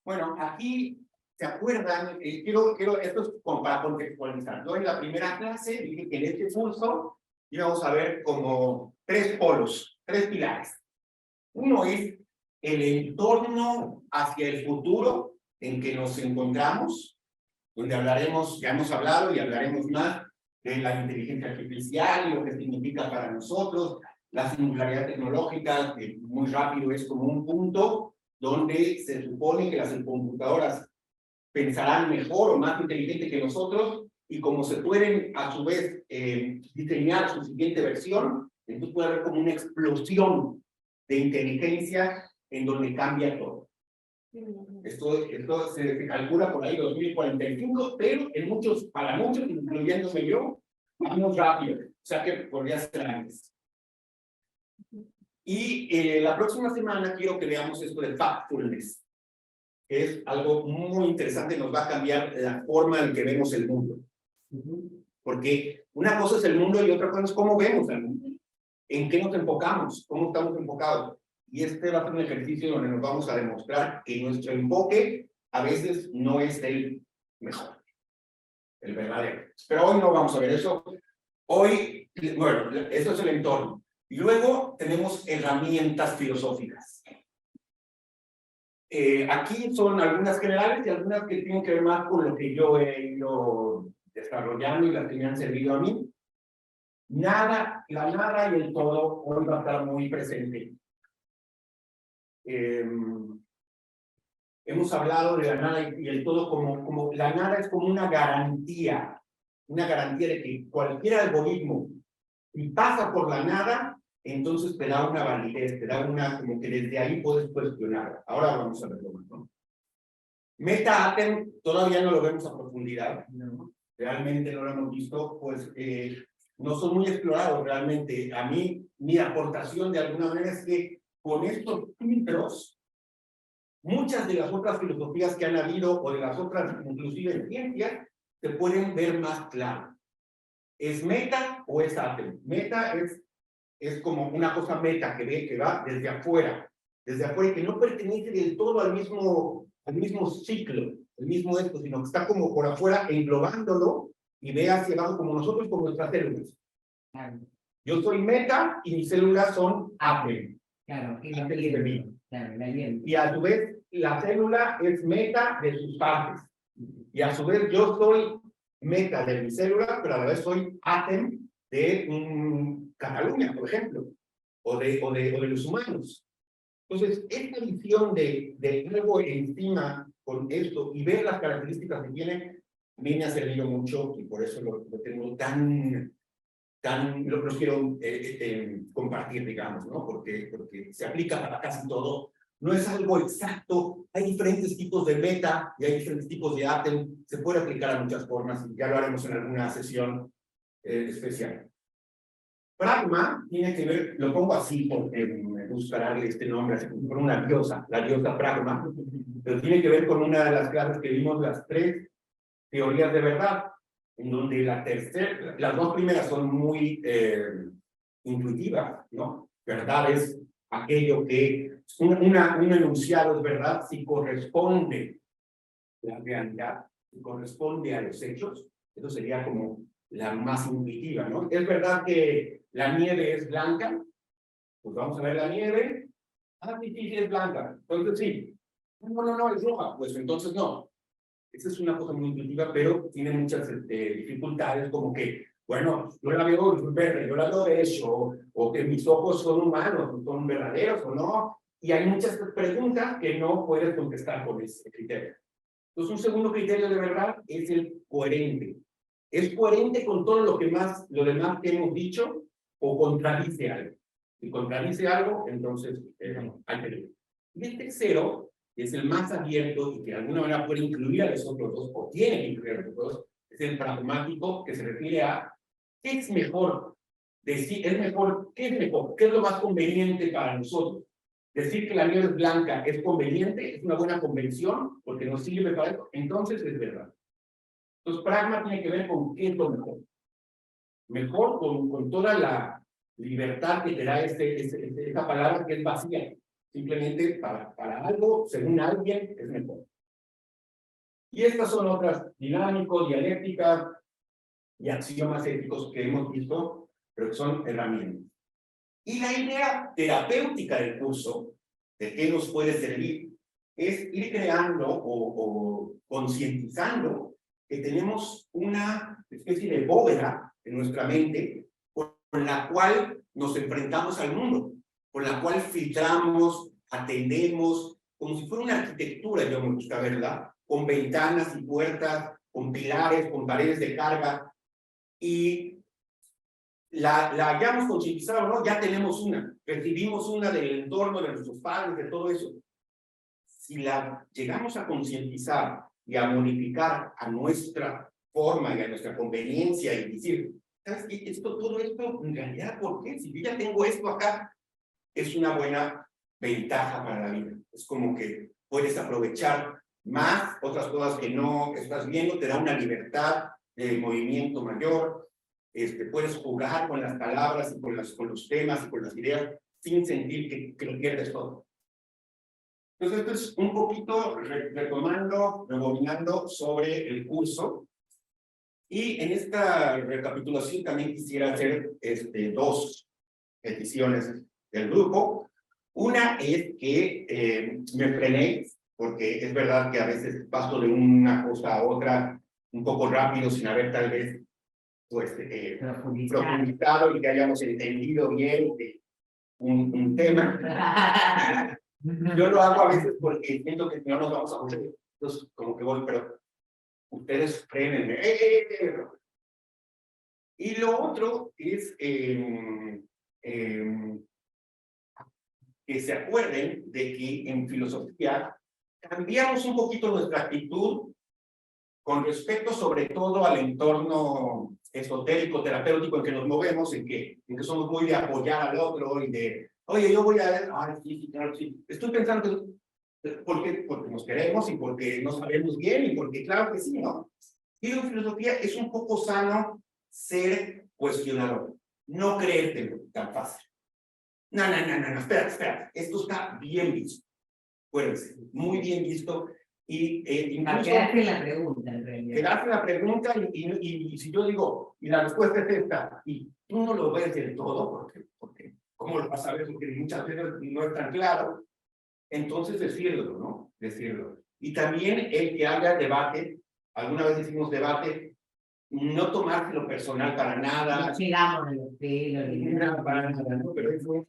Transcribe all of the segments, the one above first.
Bueno, aquí, ¿se acuerdan? Esto es como para contextualizar. Yo en la primera clase dije que en este curso íbamos a ver como tres polos, tres pilares. Uno es el entorno hacia el futuro en que nos encontramos, donde hablaremos, ya hemos hablado y hablaremos más de la inteligencia artificial y lo que significa para nosotros, la singularidad tecnológica, que muy rápido es como un punto donde se supone que las computadoras pensarán mejor o más inteligente que nosotros, y como se pueden a su vez diseñar su siguiente versión, entonces puede haber como una explosión de inteligencia en donde cambia todo. Esto se calcula por ahí 2045, pero para muchos, incluyéndome yo, vamos rápido, o sea que podría ser antes. Y la próxima semana quiero que veamos esto de factfulness, que es algo muy interesante, nos va a cambiar la forma en que vemos el mundo. Porque una cosa es el mundo y otra cosa es cómo vemos el mundo. ¿En qué nos enfocamos? ¿Cómo estamos enfocados? Y este va a ser un ejercicio donde nos vamos a demostrar que nuestro enfoque a veces no es el mejor, el verdadero. Pero hoy no vamos a ver eso. Hoy, bueno, eso es el entorno. Y luego tenemos herramientas filosóficas. Aquí son algunas generales y algunas que tienen que ver más con lo que yo he ido desarrollando y las que me han servido a mí. La nada y el todo hoy va a estar muy presente. Hemos hablado de la nada y el todo como la nada es como una garantía de que cualquier algoritmo, si pasa por la nada, entonces te da una validez, te da como que desde ahí puedes cuestionar. Ahora vamos a verlo, ¿no? Meta-Atem todavía no lo vemos a profundidad, ¿no? Realmente no lo hemos visto, pues no son muy explorados realmente. A mí, mi aportación de alguna manera es que con estos filtros, muchas de las otras filosofías que han habido, o de las otras, inclusive en ciencia, se pueden ver más claro. ¿Es meta o es atem? Meta es como una cosa meta que va desde afuera y que no pertenece del todo al mismo ciclo, el mismo esto, sino que está como por afuera englobándolo y ve hacia abajo como nosotros con nuestras células. Claro. Yo soy meta y mis células son atem. Claro, y a su vez la célula es meta de sus partes. Y a su vez yo soy meta de mi célula, pero a la vez soy atem de Cataluña, por ejemplo, o de los humanos. Entonces, esta visión de algo encima con esto y ver las características que tiene, a mí me ha servido mucho y por eso lo tengo lo quiero compartir, digamos, ¿no? Porque se aplica para casi todo. No es algo exacto, hay diferentes tipos de meta y hay diferentes tipos de atem, se puede aplicar a muchas formas y ya lo haremos en alguna sesión especial. Pragma tiene que ver, lo pongo así porque me gusta darle este nombre, así como una diosa, la diosa Pragma, pero tiene que ver con una de las clases que vimos, las tres teorías de verdad, en donde las dos primeras son muy intuitivas, ¿no? Verdad es aquello que un enunciado es verdad si corresponde a la realidad, si corresponde a los hechos. Eso sería como la más intuitiva, ¿no? Es verdad que la nieve es blanca, pues vamos a ver la nieve. Ah, sí, es blanca, entonces sí. No, es roja, pues entonces no. Esa es una cosa muy intuitiva, pero tiene muchas dificultades, como que, bueno, yo la veo verde, yo la veo beige, o que mis ojos son humanos, son verdaderos o no. Y hay muchas preguntas que no puedes contestar con ese criterio. Entonces, un segundo criterio de verdad es el coherente. ¿Es coherente con todo lo demás que hemos dicho o contradice algo? Si contradice algo, entonces hay peligro. Y el tercero es el más abierto y que de alguna manera puede incluir a los otros dos, o tiene que incluir a los otros dos, es el pragmático, que se refiere a ¿qué es mejor? ¿Qué es mejor? ¿Qué es lo más conveniente para nosotros? Decir que la nieve es blanca es conveniente, es una buena convención, porque nos sirve para eso, entonces es verdad. Entonces, pragma tiene que ver con qué es lo mejor. Mejor con toda la libertad que te da esta palabra que es vacía. Simplemente para algo, según alguien, es mejor. Y estas son otras dinámicos, dialécticas y axiomas éticos que hemos visto, pero que son herramientas. Y la idea terapéutica del curso, de qué nos puede servir, es ir creando o concientizando que tenemos una especie de bóveda en nuestra mente con la cual nos enfrentamos al mundo, con la cual filtramos, atendemos, como si fuera una arquitectura, yo me gusta verla, con ventanas y puertas, con pilares, con paredes de carga, y la hayamos concientizado, ¿no? Ya tenemos una, percibimos una del entorno, de nuestros padres, de todo eso. Si la llegamos a concientizar y a modificar a nuestra forma y a nuestra conveniencia y decir, ¿sabes qué? Todo esto, en realidad, ¿por qué? Si yo ya tengo esto acá, es una buena ventaja para la vida. Es como que puedes aprovechar más otras cosas que no estás viendo, te da una libertad de movimiento mayor, puedes jugar con las palabras y con los temas y con las ideas sin sentir que lo pierdes todo. Entonces, esto es un poquito retomando, rebobinando sobre el curso. Y en esta recapitulación también quisiera hacer dos peticiones del grupo. Una es que me frené, porque es verdad que a veces paso de una cosa a otra un poco rápido sin haber tal vez pues, profundizado y que hayamos entendido bien un tema. Yo lo hago a veces porque siento que si no nos vamos a aburrir. Entonces, como que voy, pero ustedes frenenme. Y lo otro es que se acuerden de que en filosofía cambiamos un poquito nuestra actitud con respecto sobre todo al entorno esotérico, terapéutico en que nos movemos, en que somos muy de apoyar al otro y de, oye, yo voy a ver, ay, sí, claro, sí. Estoy pensando que, porque nos queremos y porque no sabemos bien y porque claro que sí, ¿no? Y en filosofía es un poco sano ser cuestionador, no creértelo tan fácil. No, espera, esto está bien visto, acuérdense, muy bien visto. Y incluso quedarte la pregunta, en realidad. Quedarte la pregunta y si yo digo, y la respuesta es esta, y tú no lo ves del todo, porque ¿cómo lo vas a ver? Porque muchas veces no es tan claro, entonces decirlo, ¿no? Decirlo. Y también el que haya debate, alguna vez decimos debate, no tomárselo personal para nada. No llegamos a los pelos, ni nada para nada, ¿no? Pero eso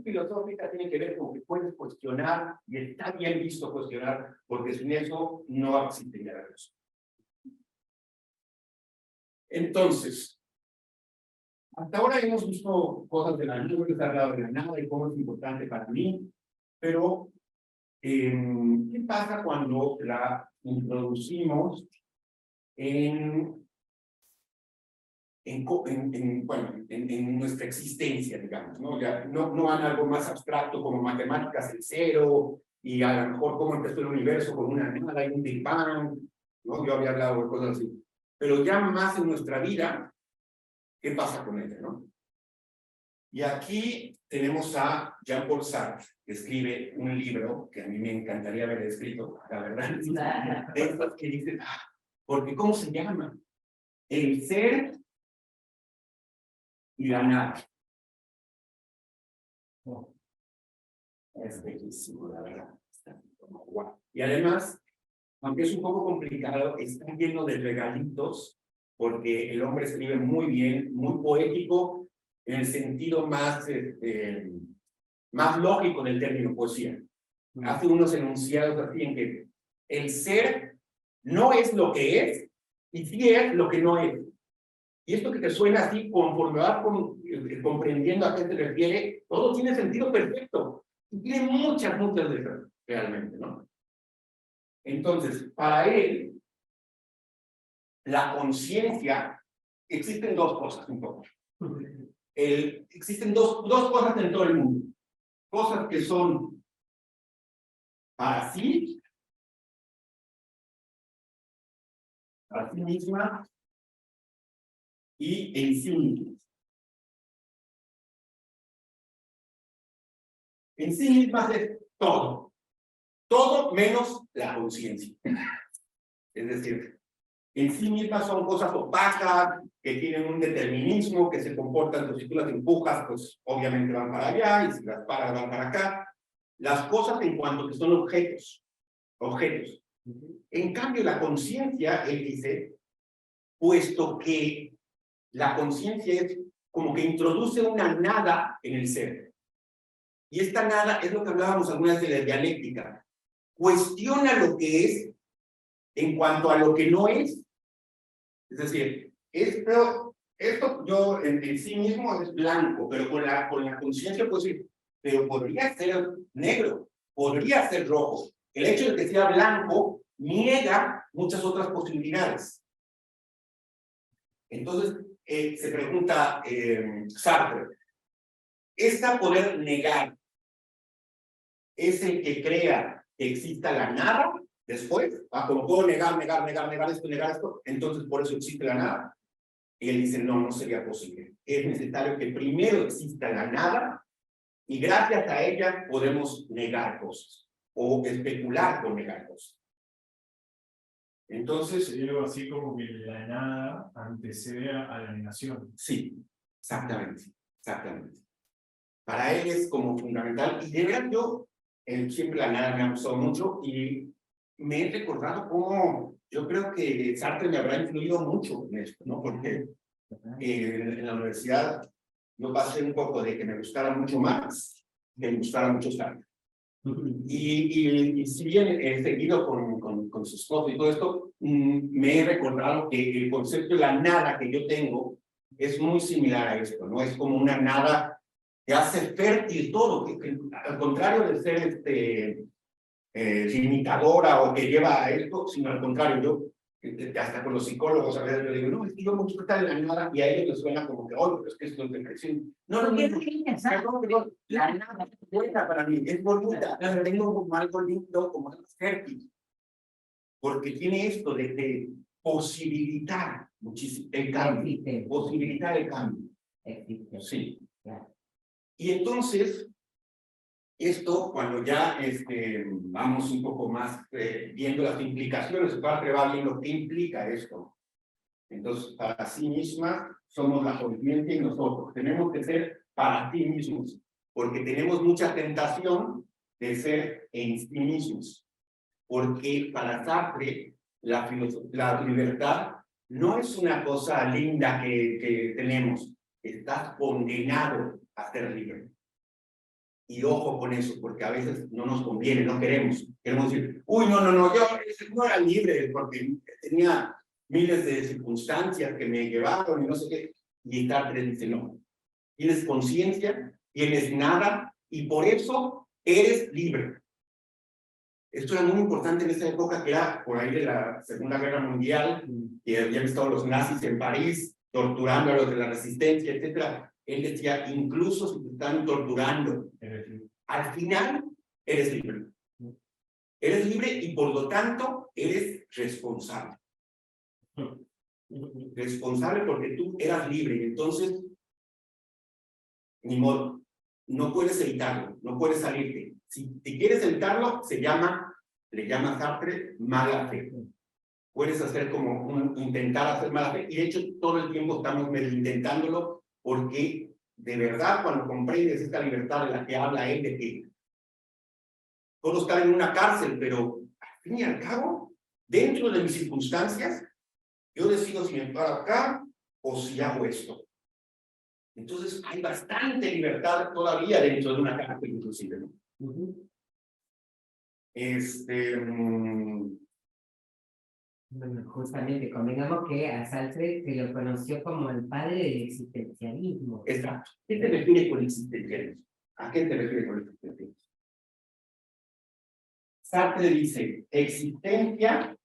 filosófica tiene que ver con que puedes cuestionar y está bien visto cuestionar, porque sin eso no existiría la cosa. Entonces, hasta ahora hemos visto cosas de la nube, que se ha hablado de la nada y cómo es importante para mí, pero ¿qué pasa cuando la introducimos en nuestra existencia, digamos, ¿no? Ya no en algo más abstracto como matemáticas en cero, y a lo mejor cómo empezó el universo con una nada y un Big Bang, ¿no? Yo había hablado de cosas así. Pero ya más en nuestra vida, ¿qué pasa con ella, no? Y aquí tenemos a Jean-Paul Sartre, que escribe un libro que a mí me encantaría haber escrito, la verdad, de estos que dice, porque ¿cómo se llama? El ser y la nada. Oh, es bellísimo, la verdad. Está como guau. Y además, aunque es un poco complicado, está lleno de regalitos, porque el hombre escribe muy bien, muy poético, en el sentido más lógico del término poesía. Hace unos enunciados así en que el ser no es lo que es, y sí es lo que no es. Y esto que te suena así, conforme vas comprendiendo a qué se refiere, todo tiene sentido perfecto. Y tiene muchas de esas, realmente, ¿no? Entonces, para él, la conciencia, existen dos cosas un poco. Existen dos cosas en todo el mundo. Cosas que son para sí mismas, y en sí mismas. En sí mismas es todo. Todo menos la conciencia. Es decir, en sí mismas son cosas opacas, que tienen un determinismo, que se comportan, pues si tú las empujas, pues obviamente van para allá, y si las paras van para acá. Las cosas en cuanto que son objetos. En cambio, la conciencia, él dice, puesto que la conciencia es como que introduce una nada en el ser. Y esta nada es lo que hablábamos algunas de la dialéctica. Cuestiona lo que es en cuanto a lo que no es. Es decir, esto yo en sí mismo es blanco, pero con la conciencia puedo decir, pero podría ser negro, podría ser rojo. El hecho de que sea blanco niega muchas otras posibilidades. Entonces, se pregunta Sartre, ¿esta poder negar es el que crea que exista la nada después? Como puedo negar esto, entonces por eso existe la nada. Y él dice, no sería posible. Es necesario que primero exista la nada y gracias a ella podemos negar cosas o especular con negar cosas. Entonces, sería algo así como que la nada antecede a la negación. sí, exactamente. Para él es como fundamental. Y de verdad yo siempre la nada me ha gustado mucho y me he recordado cómo yo creo que Sartre me habrá influido mucho en esto, ¿no? Porque en la universidad yo pasé un poco de que me gustara mucho más, que me gustara mucho Sartre. Y si bien he seguido con sus cosas y todo esto, me he recordado que el concepto de la nada que yo tengo es muy similar a esto, ¿no? Es como una nada que hace fértil todo, que al contrario de ser limitadora o que lleva a esto, sino al contrario, yo hasta con los psicólogos a veces yo digo, no, es que yo me gusta de la nada, y a ellos les suena como que, oye, pero es que esto es depresión. No, perdón, la nada es buena para mí, es bonita, tengo como algo lindo, como algo fértil, porque tiene esto de posibilitar muchísimo el cambio, posibilitar el cambio. Sí. Y entonces, esto, cuando ya vamos un poco más viendo las implicaciones, Sartre va viendo qué implica esto. Entonces, para sí misma, somos la conciencia y nosotros. Tenemos que ser para sí mismos, porque tenemos mucha tentación de ser en sí mismos. Porque para Sartre, la libertad no es una cosa linda que tenemos. Estás condenado a ser libre. Y ojo con eso, porque a veces no nos conviene, no queremos. Queremos decir, uy, yo no era libre porque tenía miles de circunstancias que me llevaron y no sé qué. Y Sartre dice, no, tienes conciencia, tienes nada, y por eso eres libre. Esto era muy importante en esa época, que era por ahí de la Segunda Guerra Mundial, que habían estado los nazis en París, torturando a los de la resistencia, etc. Él decía, incluso si te están torturando, al final eres libre. Eres libre y por lo tanto eres responsable. Responsable porque tú eras libre y entonces, ni modo, no puedes evitarlo, no puedes salirte. Si quieres evitarlo, le llama Sartre mala fe. Puedes hacer como intentar hacer mala fe, y de hecho todo el tiempo estamos medio intentándolo, porque de verdad cuando comprendes esta libertad de la que habla él, de que puedo estar en una cárcel, pero al fin y al cabo, dentro de mis circunstancias, yo decido si me paro acá o si hago esto. Entonces hay bastante libertad todavía dentro de una cárcel, inclusive, ¿no? Bueno, justamente, convengamos que a Sartre se lo conoció como el padre del existencialismo. Exacto. ¿Qué te refieres con existencialismo? ¿A qué te refieres con existencialismo? Sartre dice, existencia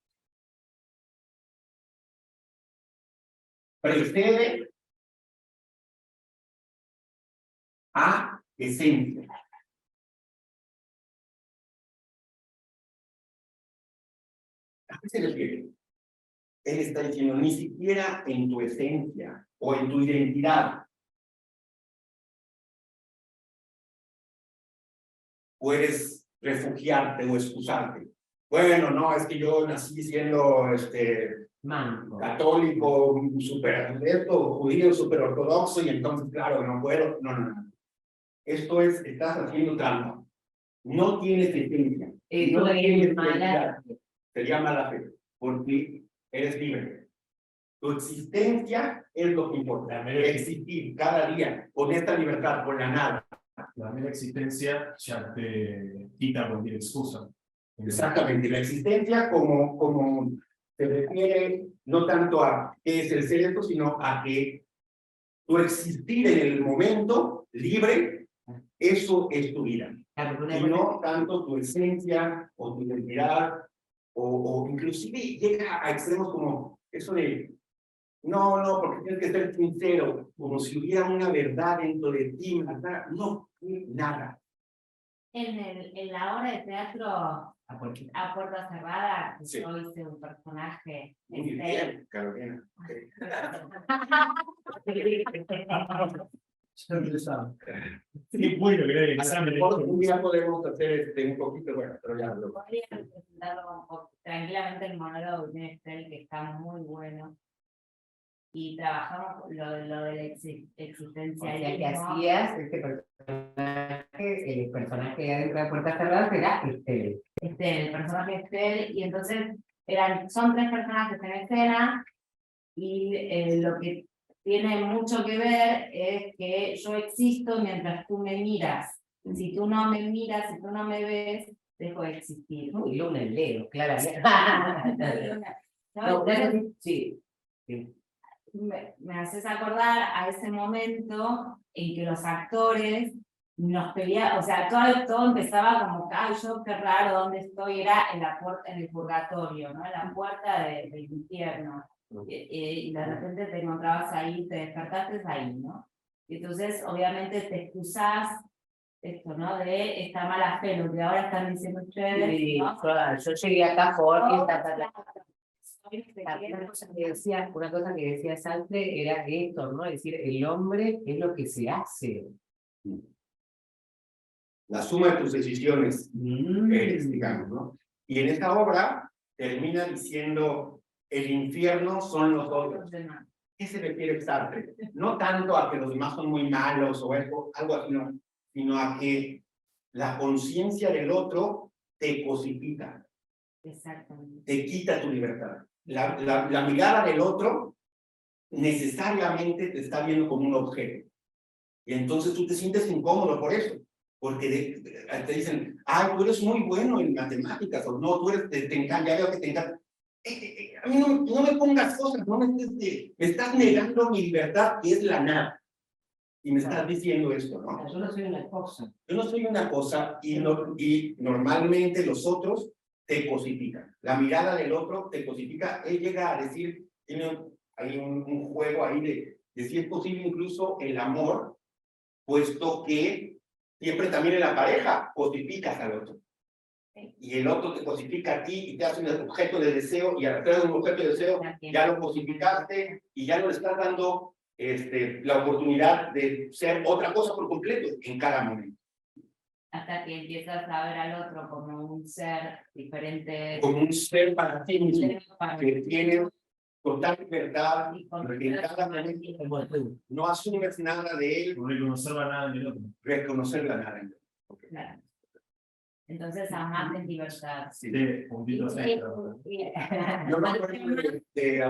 precede a esencia. ¿A qué se refiere? Él está diciendo, ni siquiera en tu esencia o en tu identidad puedes refugiarte o excusarte. bueno, no, es que yo nací siendo Manco. católico, súper esto, judío, súper ortodoxo, y entonces, claro, no puedo. No, no, no. Esto es, estás haciendo trampa. No tienes esencia. Eso No es tienes mala identidad. fe. Se llama la fe, porque eres libre. Tu existencia es lo que importa. Existir cada día con esta libertad, con la nada. La mera existencia ya te quita cualquier excusa. Exactamente. La existencia como se refiere no tanto a qué es el ser esto, sino a que tu existir en el momento libre, eso es tu vida. Claro, Y no tanto tu esencia o tu identidad, o inclusive llega a extremos como eso de, no, porque tienes que ser sincero, como si hubiera una verdad dentro de ti, nada, no, nada. En la obra de teatro a puerta cerrada, Sí. yo hice un personaje. Muy bien, Carolina. Sí, bueno, que era el A lo examen. mejor un día podemos hacer un poquito, bueno, pero ya lo... Podría presentarlo tranquilamente el monólogo que tiene Estel, que está muy bueno. Y trabajamos lo del O sea, existencialismo. que hacías este personaje, el personaje de adentro de Puertas Cerradas era Estel. El personaje Estel, y entonces son 3 personajes en escena, y lo que tiene mucho que ver es que yo existo mientras tú me miras. Si tú no me miras, si tú no me ves, dejo de existir. Muy Luna en Leo, claramente. ¿No? Entonces, Sí. me haces acordar a ese momento en que los actores nos pedían, o sea, todo empezaba como, ay, yo qué raro, ¿dónde estoy? Era en la puerta, en el purgatorio, ¿no? En la puerta del infierno. Y de repente te encontrabas ahí, te despertaste ahí, ¿no? Y entonces, obviamente, te excusás esto, ¿no? De esta mala fe, lo que ahora están diciendo ustedes, Sí, ¿no? yo llegué acá porque Claro. una cosa que decía Sartre era esto, ¿no? Es decir, el hombre es lo que se hace. La suma de tus decisiones eres, digamos, ¿no? Y en esta obra termina diciendo, el infierno son los otros. ¿Qué se refiere Sartre? No tanto a que los demás son muy malos o algo así, no, sino a que la conciencia del otro te cosifica, Exactamente. te quita tu libertad. La mirada del otro necesariamente te está viendo como un objeto. Y entonces tú te sientes incómodo por eso. Porque te dicen, ay, tú eres muy bueno en matemáticas, o no, tú eres, te encanta, ya veo que te encanta. A mí no me pongas cosas, no me estás negando mi libertad, que es la nada. Y me estás diciendo esto, ¿no? Yo no soy una cosa. Yo no soy una cosa, y normalmente los otros te cosifican. La mirada del otro te cosifica. Él llega a decir, hay un juego ahí de si es posible incluso el amor, puesto que siempre también en la pareja cosificas al otro. Y el otro te cosifica a ti y te hace un objeto de deseo, y al hacer un objeto de deseo ya lo cosificaste y ya no le estás dando la oportunidad de ser otra cosa por completo en cada momento. Hasta que empiezas a ver al otro como un ser diferente. Como un ser para ti mismo, Para que tiene total libertad, y con que en cada momento no asumes nada de él, No reconocer la nada del otro. reconocer la nada en él. Claro. Entonces, amar es libertad. Sí. Puntitos extra. Yo me acuerdo de Y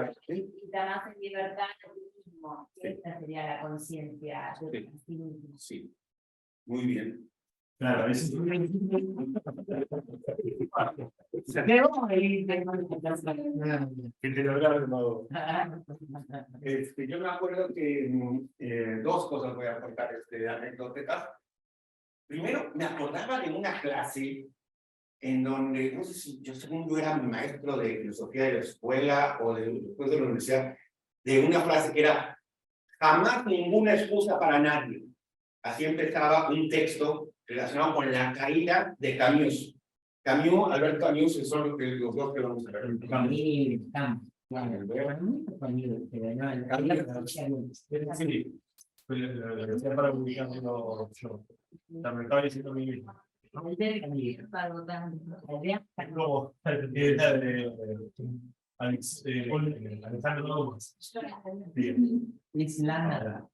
además en libertad a ti mismo. Esta sería la conciencia de ti mismo. sí, muy bien. Claro, es Yo me acuerdo que dos cosas voy a aportar de anécdotas. Primero, me acordaba de una clase en donde, no sé si yo según yo era mi maestro de filosofía de la escuela o después de la universidad, de una frase que era, jamás ninguna excusa para nadie. Así empezaba un texto relacionado con la caída de Camus. Camus, Albert Camus, son los dos que vamos a ver. Sí, lo decía para ubicarlo yo. También estaba diciendo mi mismo. Luego, era de Alejandro Lomas. Islanda.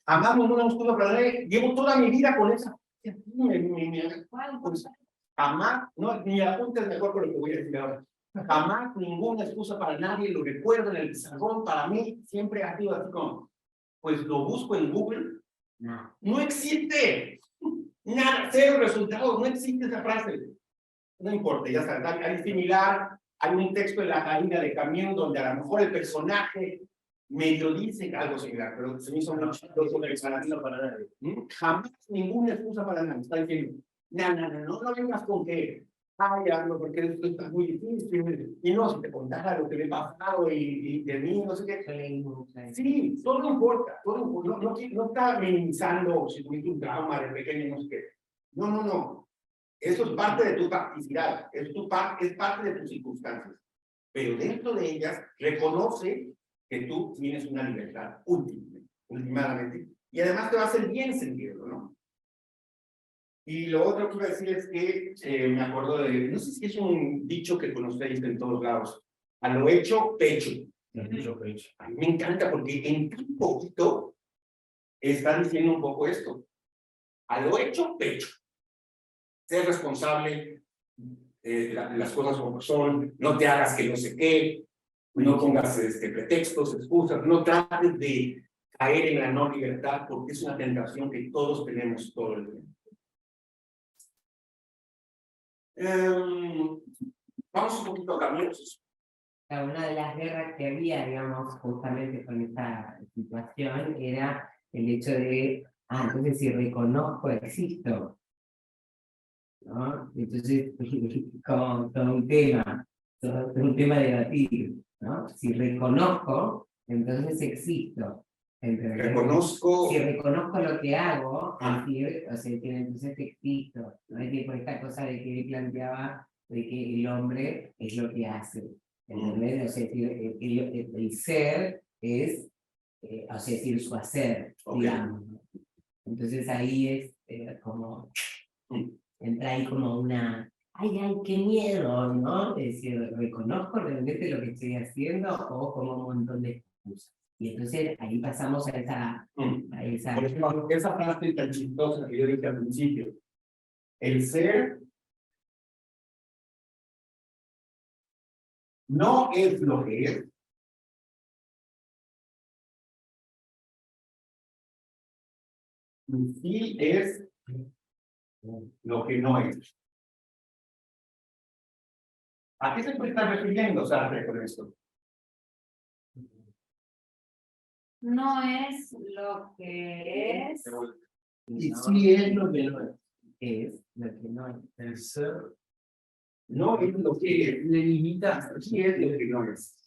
Amamos una excusa para nadie. Llevo toda mi vida con esa. Jamás, no, ni apunte es mejor con lo que voy a decir ahora. Jamás ninguna excusa para nadie, lo recuerdo en el pizarrón, para mí siempre ha sido así como, pues lo busco en Google, no existe, nada, cero resultados, no existe esa frase. No importa, ya está, hay similar, hay un texto de la Caída de Camus donde a lo mejor el personaje medio dice algo similar, pero se me hizo muy chistoso para nadie. Jamás ninguna excusa para nadie, está diciendo, no vengas con que, ay, hablo porque esto está muy difícil, y no, si te contara lo que le he pasado y de mí, no sé qué. Sí, todo importa, no está minimizando si tuviste un trauma de pequeño, no sé qué. No. Eso es parte de tu practicidad, es parte de tus circunstancias. Pero dentro de ellas, reconoce que tú tienes una libertad últimamente, y además te va a hacer bien sentirlo, ¿no? Y lo otro que iba a decir es que me acuerdo de, no sé si es un dicho que conocéis en todos lados, a lo hecho, pecho. A mí me encanta porque en tan poquito está diciendo un poco esto. A lo hecho, pecho. Ser responsable, las cosas como son, no te hagas que no sé qué, no pongas pretextos, excusas, no trates de caer en la no libertad porque es una tentación que todos tenemos todo el tiempo. Vamos un poquito a cambios. Una de las guerras que había, digamos, justamente con esta situación, era el hecho de, entonces si reconozco, existo, ¿no? Entonces, como todo un tema a debatir, ¿no? Si reconozco, entonces existo. ¿Entendés? Si reconozco lo que hago, decir, o sea, entonces existo. No es que por esta cosa de que él planteaba de que el hombre es lo que hace. ¿Entendés? O sea, el ser es, o sea, decir su hacer, digamos. Entonces ahí es como, entra ahí como una, ay, qué miedo, ¿no? Es decir, ¿reconozco realmente lo que estoy haciendo o como un montón de excusas? Y entonces ahí pasamos a esa... Por ejemplo, esa frase tan chistosa que yo dije al principio. El ser no es lo que es. Sí es lo que no es. ¿A qué se puede estar refiriendo, Sartre, con esto? No es lo que es. Y sí es lo que no es. Es lo que no es. El ser no es lo que es. Le limita, Sí es lo que no es.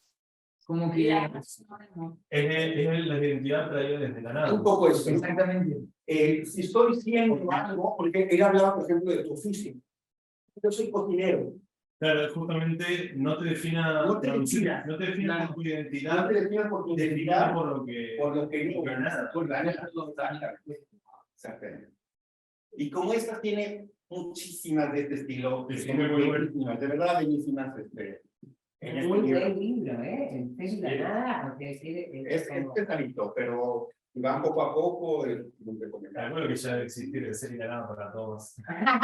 como que es la identidad traída desde la nada. Un poco eso. exactamente. Si estoy siendo algo, porque él hablaba, por ejemplo, de tu oficio. Yo soy cocinero. Claro, justamente no te defina, No te defina. no te defina por tu identidad, No te defines por tu te defina identidad, por lo que no, por nada. por la nada. Exactamente. Y como estas tiene muchísimas de este estilo, que Sí, son muy buenísimas, de verdad bellísimas. En este Muy libro. buen libro, ¿eh? En serio, Sí. nada, o sea, Es pesadito, pero va poco a poco, es un recomendable. Bueno, que ya debe existir el ser y la nada para todos. Voy a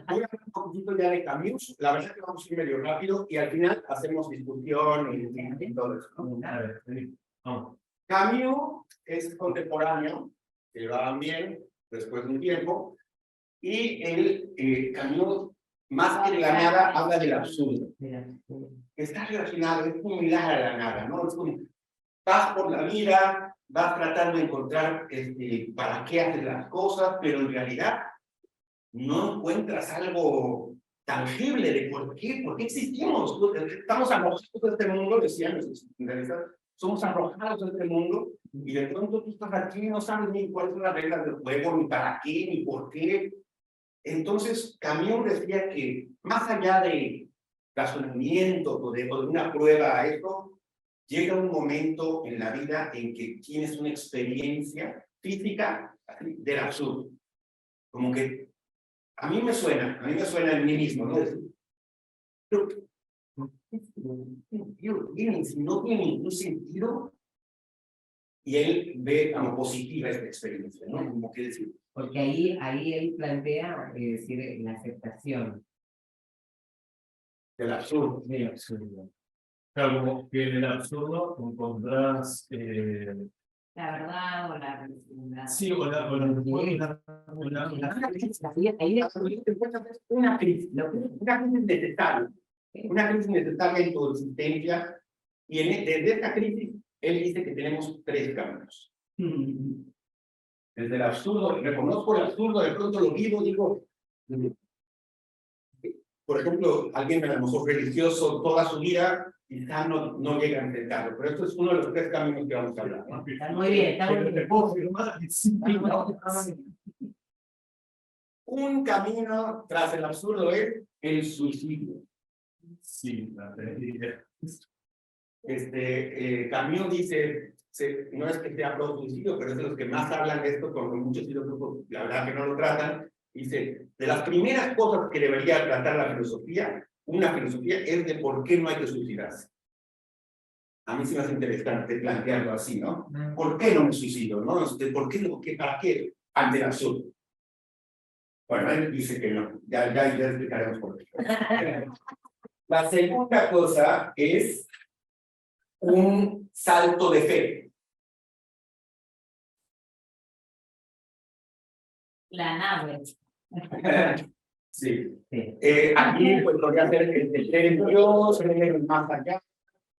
hablar un poquito ya de Camus, la verdad que vamos a ir medio rápido y al final hacemos discusión y todo eso, ¿no? A ver, vení, vamos. Camus es contemporáneo, se llevaban bien después de un tiempo, y Camus, más que de la nada, habla del absurdo. Está relacionado, es similar a la nada, ¿no? Es como, vas por la vida, vas tratando de encontrar para qué haces las cosas, pero en realidad no encuentras algo tangible de por qué existimos. Estamos arrojados de este mundo, decían los existencialistas, somos arrojados de este mundo, y de pronto tú estás aquí y no sabes ni cuáles son las reglas del juego, ni para qué, ni por qué. Entonces, Camus decía que más allá de razonamiento o de una prueba a esto, llega un momento en la vida en que tienes una experiencia física así, del absurdo. Como que a mí me suena en mí mismo, ¿no? Pero, no tiene ningún sentido. Y él ve como positiva esta experiencia, ¿no? Como que decir. Porque ahí él plantea, es decir, la aceptación. Del absurdo. Del absurdo. Claro, como que en el absurdo encontrás. La verdad o la felicidad. Sí, o la Una crisis necesaria. Una crisis necesaria en tu existencia. Y desde esta crisis, él dice que tenemos 3 caminos. Desde el absurdo, reconozco el absurdo, de pronto lo vivo, digo. Por ejemplo, alguien a lo mejor religioso toda su vida, quizá no llega a intentarlo, pero esto es uno de los 3 caminos que vamos a hablar, ¿no? Está muy bien, está muy bien. Un camino tras el absurdo es el suicidio. Sí, la realidad. Camus dice, no es que sea pro suicidio, pero es de los que más hablan de esto, porque muchos filósofos, la verdad que no lo tratan. Dice, de las primeras cosas que debería tratar la filosofía, una filosofía es de por qué no hay que suicidarse. A mí sí me hace interesante plantearlo así, ¿no? ¿Por qué no me suicido? ¿No? ¿Por qué? ¿Para qué? Ante el absurdo. Bueno, él dice que no. Ya explicaremos por qué. La segunda cosa es un salto de fe. La nave. Sí. Aquí pues podría ser el creer en Dios, creer en más allá,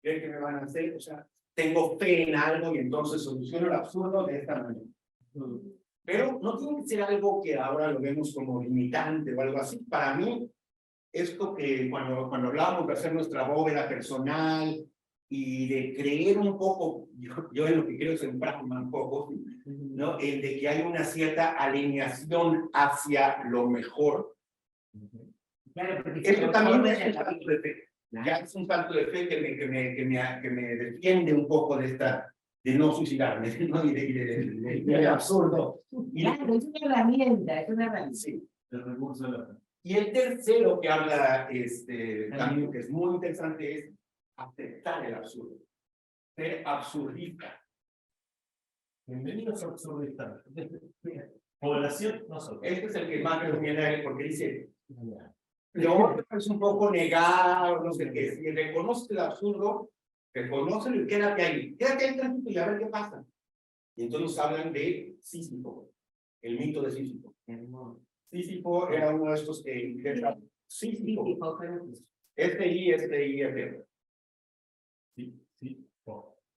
creer que me van a hacer, o sea, tengo fe en algo y entonces soluciono el absurdo de esta manera. Pero no tiene que ser algo que ahora lo vemos como limitante o algo así. Para mí, esto que cuando hablábamos de hacer nuestra bóveda personal y de creer un poco, yo en lo que creo es en Pragma un poco, ¿no? El de que hay una cierta alineación hacia lo mejor. Claro, porque Eso también es un salto de fe. Ya es un salto de fe que me defiende un poco de no suicidarme, ¿no? Y de absurdo. Claro, es una herramienta, es una herramienta. Sí. El recurso de la. Y el tercero que habla también, que es muy interesante, es aceptar el absurdo. Ser absurdista. Bienvenidos a Absurdistas. Población, nosotros. Este es el que más recomienda él, porque dice, lo otro es un poco negar, no sé qué, si reconoce el absurdo, reconócelo y quédate ahí tantito y a ver qué pasa. Y entonces hablan de Sísifo, el mito de Sísifo. Sísifo era uno de estos que Sísifo. S-I-S-I-F. Sí.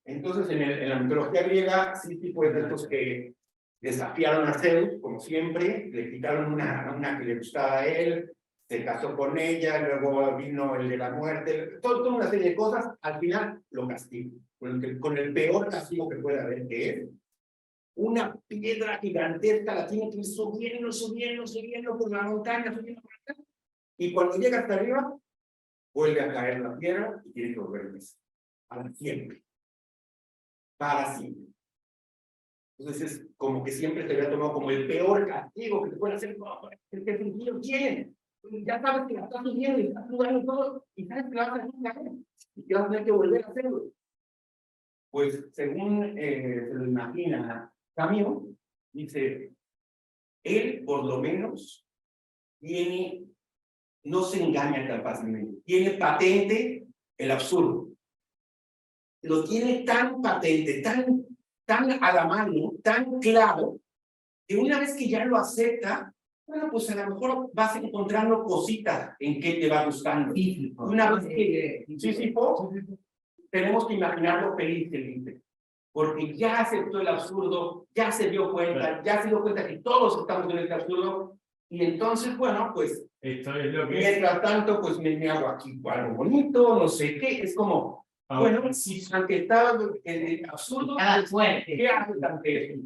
Entonces, en la mitología griega, Sísifo es de estos que desafiaron a Zeus, como siempre, le quitaron una que le gustaba a él, se casó con ella, luego vino el de la muerte, toda una serie de cosas, al final lo castigó, con el peor castigo que puede haber, que es una piedra gigantesca, la tiene que ir subiendo por la montaña, subiendo por acá, y cuando llega hasta arriba, vuelve a caer la piedra y tiene que volver a empezar, para siempre. Para siempre. Entonces es como que siempre se había tomado como el peor castigo que se puede hacer, el que el niño quiere. Ya sabes que la estás subiendo y estás jugando todo, y sabes que la vas a hacer y que vas a tener que volver a hacerlo. Pues según se lo imagina Camus, dice, él por lo menos no se engaña tan fácilmente, tiene patente el absurdo. Lo tiene tan patente, tan a la mano, tan claro, que una vez que ya lo acepta, bueno, pues a lo mejor vas encontrando cositas en que te va gustando. Una vez que Sísifo, tenemos que imaginarlo feliz, porque ya aceptó el absurdo, ya se dio cuenta, que todos estamos en este absurdo, y entonces, bueno, pues, esto es lo que mientras tanto, pues me hago aquí algo bonito, no sé qué, es como, bueno, sí, aunque estaba absurdo, fuerte. ¿qué hace ante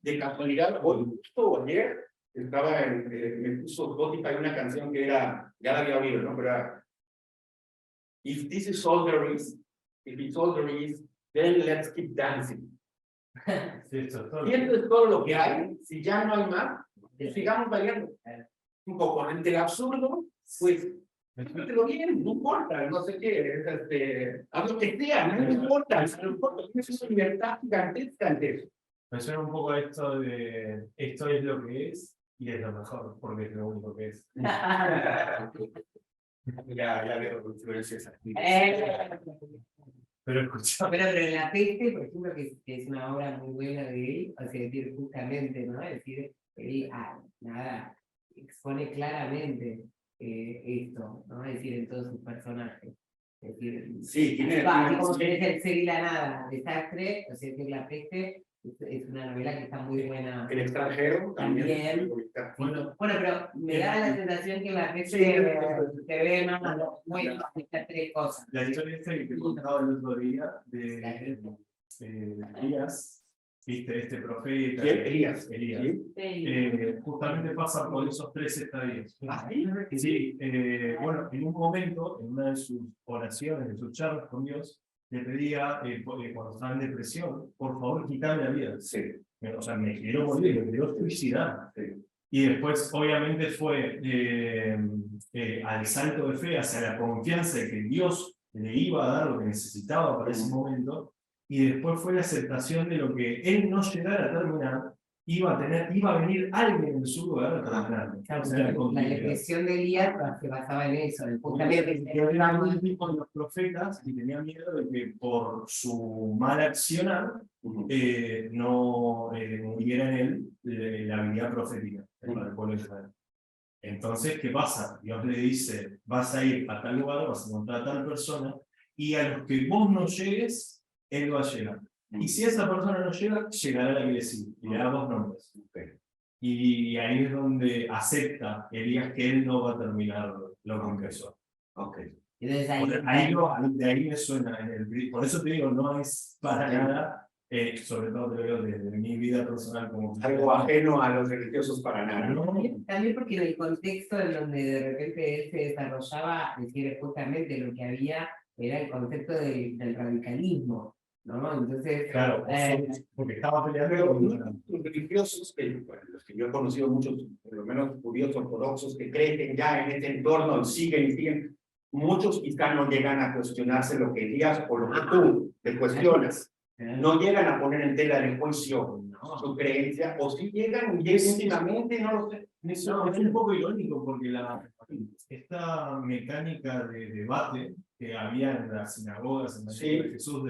de casualidad? Hoy, justo ayer, estaba me puso Spotify una canción que era, ya la había oído, ¿no? Pero era, if it's all there is, then let's keep dancing. Sí, esto es todo. Y esto es todo lo que hay. Si ya no hay más, sigamos variando. Un poco entre el absurdo, pues, lo bien, no importa, no sé qué, a lo que sea, no importa, es una libertad gigantesca ante eso. Me suena un poco a esto de esto es lo que es y es lo mejor, porque es lo único que es. Ya veo influencias aquí. Pero escucha, Pero en La Peste, por ejemplo, que es una obra muy buena de él, o sea, decir, justamente, ¿no? Es decir, él, nada, expone claramente esto, ¿no? Es decir, en todos sus personajes. Es decir, Sí, tiene así como tenés El Ser y la Nada, Desastre, o sea, que La Peste es una novela que está muy buena. El extranjero también. También. bueno, Bueno, pero me da la sensación que La Peste se ve más muy estas tres cosas. la historia esta que te contaba el otro día de Elías, ¿viste? Este profeta. ¿Quién? Elías. Elías. Justamente pasa por esos 3 estadios. Sí, bueno, en un momento, en una de sus oraciones, de sus charlas con Dios, le pedía, cuando estaba en depresión, por favor, quítame la vida. Sí. O sea, me quiero morir, me quiero suicidar. Sí. Y después, obviamente, fue al salto de fe, hacia la confianza de que Dios le iba a dar lo que necesitaba para ese momento. Y después fue la aceptación de lo que él no llegara a terminar, iba a venir alguien en su lugar a terminar. Claro, O sea, la depresión de Elías se basaba en eso, en justamente que era muy tipo de los profetas y tenía miedo de que por su mal accionar no muriera en él la habilidad profética para el pueblo de Israel. Entonces, ¿qué pasa? Dios le dice, vas a ir a tal lugar, vas a encontrar a tal persona, y a los que vos no llegues, él va a llegar. Y si esa persona no llega, llegará la que le sigue, y le da 2 nombres. Y ahí es donde acepta Elías que él no va a terminar lo que empezó. Entonces De ahí me suena. Por eso te digo, no es para nada, sobre todo te lo digo desde mi vida personal como Algo ajeno a los religiosos para nada. No, también porque en el contexto en donde de repente él se desarrollaba, es decir, justamente lo que había era el concepto del radicalismo, ¿no? Entonces, claro, porque estaba peleando Pero con los religiosos, bueno, los que yo he conocido muchos, por lo menos judíos ortodoxos, que creen ya en este entorno y siguen, muchos quizá no llegan a cuestionarse lo que Elías o lo que tú te cuestionas. No llegan a poner en tela de juicio su creencia, o si llegan últimamente, no lo sé. Eso es un poco irónico porque esta mecánica de debate que había en las sinagogas en la época de Jesús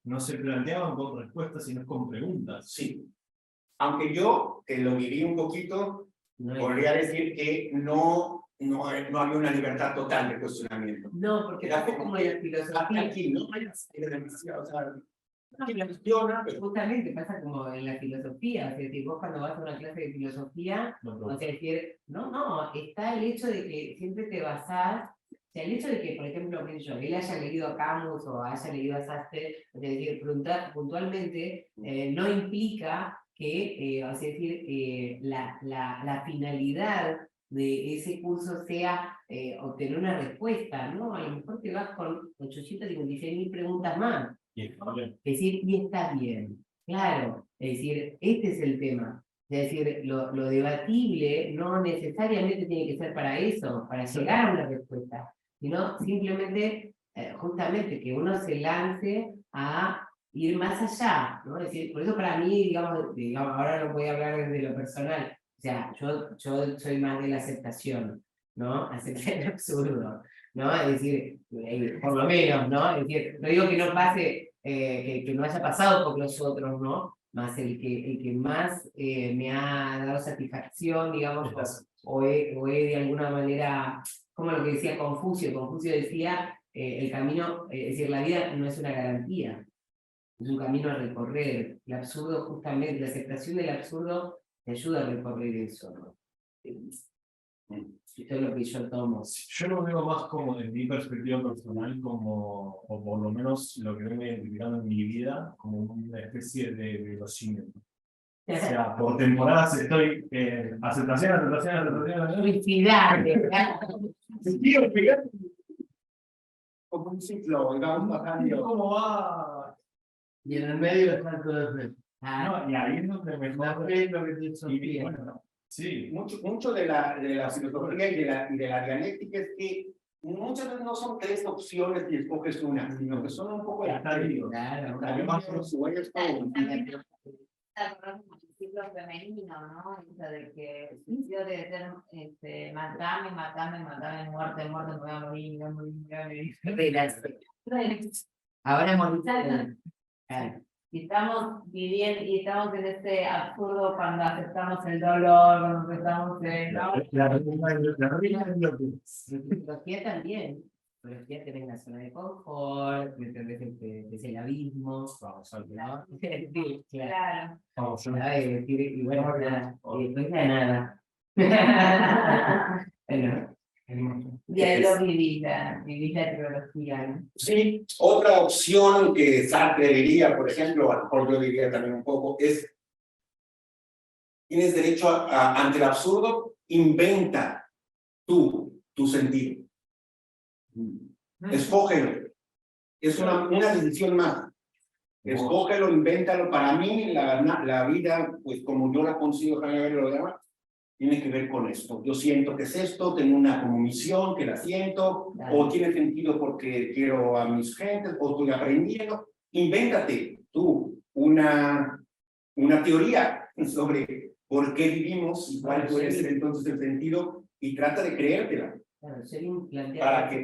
no se planteaban con respuestas sino con preguntas. Sí. Aunque yo, que lo viví un poquito, podría decir que no había una libertad total de cuestionamiento. No, porque Era era como en la filosofía. Aquí, ¿no? Era demasiado, o sea, cuestiona, pero Justamente pasa como en la filosofía, o sea, si vos cuando vas a una clase de filosofía, o sea, decir, no, está el hecho de que siempre te basás, o sea, el hecho de que, por ejemplo, él haya leído a Camus o haya leído a Sastre, o sea, decir, puntualmente, no implica que, o sea, decir, la finalidad de ese curso sea obtener una respuesta, ¿no? A lo mejor te vas con 856.000 preguntas más. Es decir, y está bien, claro, es decir, este es el tema. Es decir, lo debatible no necesariamente tiene que ser para eso, para llegar a una respuesta, sino simplemente, justamente, que uno se lance a ir más allá, ¿no? Es decir, por eso para mí, digamos, ahora no voy a hablar desde lo personal, o sea, yo soy más de la aceptación, ¿no? Aceptar el absurdo, ¿no? Es decir, por lo menos, ¿no? Es decir, no digo que no pase, que no haya pasado por los otros, ¿no? Más el que más me ha dado satisfacción, digamos, o he de alguna manera, como lo que decía Confucio decía, el camino, es decir, la vida no es una garantía, es un camino a recorrer. El absurdo, justamente, la aceptación del absurdo te ayuda a recorrer eso, ¿no? Esto es lo que yo tomo. Yo lo veo más como, en mi perspectiva personal, como, o por lo menos lo que vengo identificando en mi vida, como una especie de velocímetro. O sea, por temporadas estoy aceptación. Felicidades. quiero pegar como un ciclo, digamos, bajando. ¿Cómo va? Y en el medio está todo eso. No, y ahí es donde mejor Es lo que te y Sofía. bueno, sí, Mucho de la filosofía y de la dialéctica es que muchas veces no son tres opciones y escoges una, sino que son un poco las tres. Claro. El ciclo femenino, ¿no? Eso de que el sitio de ser, matame, matame, matame, muerte, muerte, me voy a morir, me voy a morir, me voy a morir. Ahora hemos Claro. Y estamos viviendo, y estamos en este absurdo cuando aceptamos el dolor, cuando aceptamos el... ¿no? la reina es lo que Psicología también. Psicología te ves en la zona de confort, me entendés desde el abismo. vamos al ¿No? Sí, claro. Claro. vamos Y bueno, nada, y después ya nada. Bueno, y ahí lo vivís la tecnología, ¿no? Sí, otra opción que Sartre diría, por ejemplo, a lo mejor yo diría también un poco, es: tienes derecho ante el absurdo, inventa tu sentido. Escógelo. Es una decisión más. Escógelo, invéntalo. Para mí, la vida, pues como yo la consigo, lo demás, tiene que ver con esto. Yo siento que es esto, tengo una como misión que la siento, o tiene sentido porque quiero a mis gentes, o estoy aprendiendo. Invéntate tú una teoría sobre por qué vivimos y cuál puede ser entonces el sentido, y trata de creértela Claro, sería un para que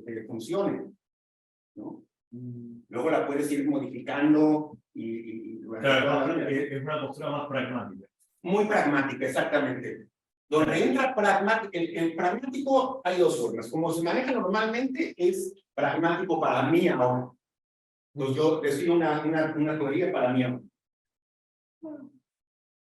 te funcione, ¿no? Luego la puedes ir modificando Claro, es una postura más pragmática. muy pragmática, exactamente. Donde entra pragmático, el pragmático hay dos formas. Como se maneja normalmente, es pragmático para mí ahora. Entonces yo decido una teoría para mí ahora.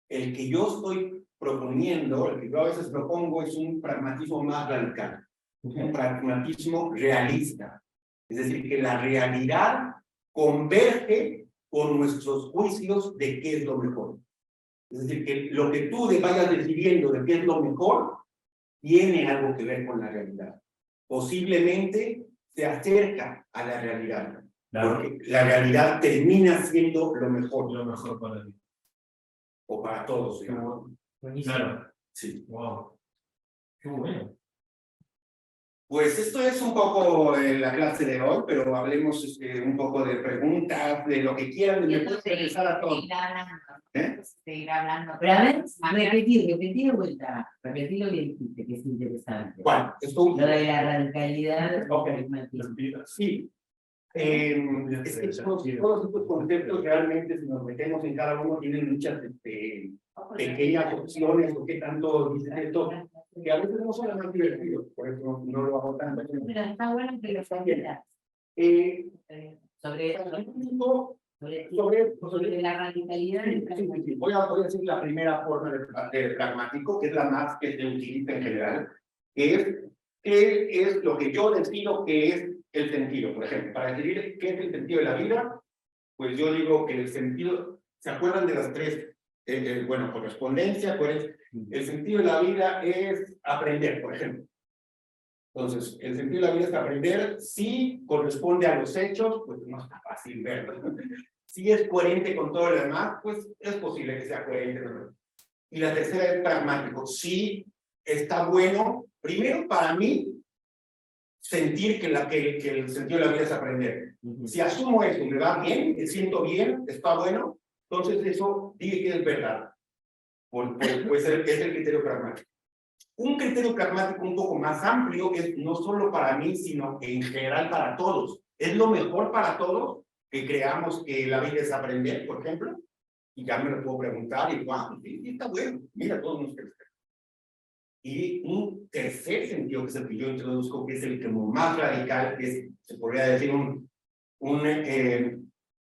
El que yo estoy proponiendo, el que yo a veces propongo, es un pragmatismo más radical, un pragmatismo realista. Es decir, que la realidad converge con nuestros juicios de qué es lo mejor. Es decir, que lo que tú vayas decidiendo de qué es lo mejor tiene algo que ver con la realidad. Posiblemente se acerca a la realidad, porque la realidad termina siendo lo mejor para ti. o para todos, digamos. Claro, Sí. wow. Qué bueno. Pues esto es un poco la clase de hoy, pero hablemos un poco de preguntas, de lo que quieran, me puedes regresar a todo. Seguir hablando. Pero a ver, repetir de vuelta, repetir lo que dijiste, que es interesante. ¿Cuál? Lo de la radicalidad. Ok. pragmatismo. Sí. Es que todos estos conceptos realmente, si nos metemos en cada uno, tienen muchas pequeñas opciones o qué tanto dicen esto, que a veces no son las más divertidos, por eso no lo hago tanto. Pero está bueno que lo sabieras. Sobre la radicalidad. Sí. Voy a decir la primera forma de pragmático, que es la más que se utiliza en general, que es lo que yo decido que es el sentido. Por ejemplo, para decidir qué es el sentido de la vida, pues yo digo que el sentido, ¿se acuerdan de las tres? Bueno, correspondencia, pues el sentido de la vida es aprender, por ejemplo. Entonces, el sentido de la vida es aprender. Si corresponde a los hechos, pues no está fácil verlo. Si es coherente con todo lo demás, pues es posible que sea coherente. Y la tercera es pragmático. Si está bueno, primero para mí, sentir que el sentido de la vida es aprender. Si asumo eso, me va bien, me siento bien, está bueno, entonces eso dice que es verdad. Pues es el criterio pragmático. Un criterio pragmático un poco más amplio es no solo para mí, sino en general para todos. Es lo mejor para todos que creamos que la vida es aprender, por ejemplo, y ya me lo puedo preguntar y wow, sí, está bueno, mira, todos nos crecen. Y un tercer sentido, que es el que yo introduzco, que es el como más radical, que es, se podría decir, un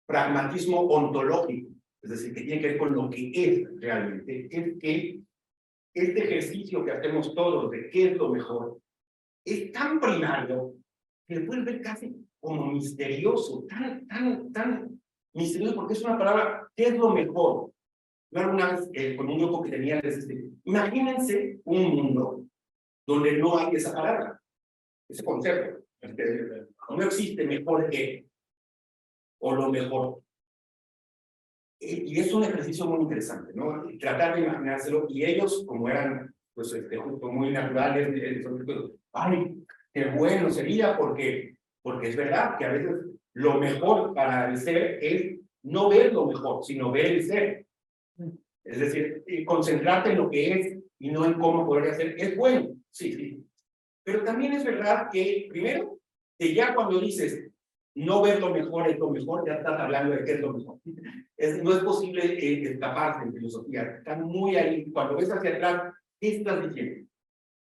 pragmatismo ontológico, es decir, que tiene que ver con lo que es realmente. Es que este ejercicio que hacemos todos de qué es lo mejor es tan primario que se puede ver casi como misterioso, tan misterioso, porque es una palabra, ¿qué es lo mejor? Yo alguna vez con un grupo que tenía les dije, imagínense un mundo donde no hay esa palabra, ese concepto. No existe mejor que o lo mejor. Y es un ejercicio muy interesante, ¿no? Tratar de imaginárselo, y ellos, como eran, pues, justo muy naturales, ay, qué bueno sería, porque es verdad que a veces lo mejor para el ser es no ver lo mejor, sino ver el ser. Es decir, concentrarte en lo que es y no en cómo podría ser. Es bueno, sí, sí. Pero también es verdad que, primero, que ya cuando dices no ver lo mejor es lo mejor, ya estás hablando de qué es lo mejor. No es posible escaparse en filosofía. Está muy ahí. Cuando ves hacia atrás, ¿qué estás diciendo?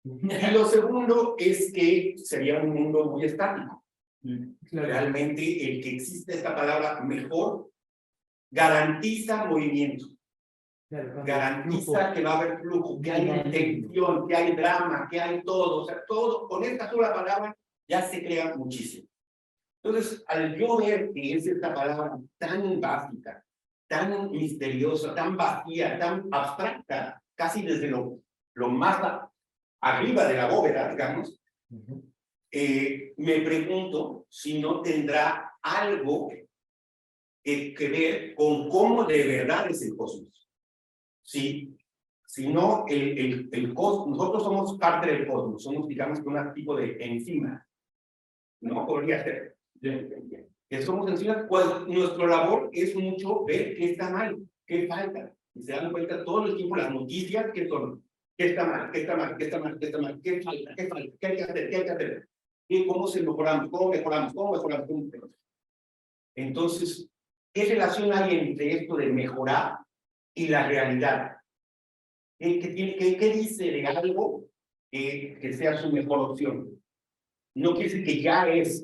Y lo segundo es que sería un mundo muy estático. Realmente el que existe esta palabra mejor garantiza movimiento. Garantiza que va a haber flujo, que hay intención, que hay drama, que hay todo. O sea, todo, con esta sola palabra ya se crea muchísimo. Entonces, al yo ver que es esta palabra tan básica, tan misteriosa, tan vacía, tan abstracta, casi desde lo más arriba de la bóveda, digamos, me pregunto si no tendrá algo que ver con cómo de verdad es el cosmos. Si no, el cosmos, nosotros somos parte del cosmos, somos, digamos, un tipo de enzima. No podría ser. Que somos enzimas, pues nuestra labor es mucho ver qué está mal, qué falta. Y se dan cuenta todo el tiempo las noticias que son, qué está mal, qué está mal, qué está mal, qué está mal, qué falta, qué hay que hacer, qué hay que hacer. Y cómo mejoramos, cómo mejoramos, cómo mejoramos, cómo mejoramos. Entonces, ¿qué relación hay entre esto de mejorar y la realidad? ¿Qué dice de algo que sea su mejor opción? No quiere decir que ya es,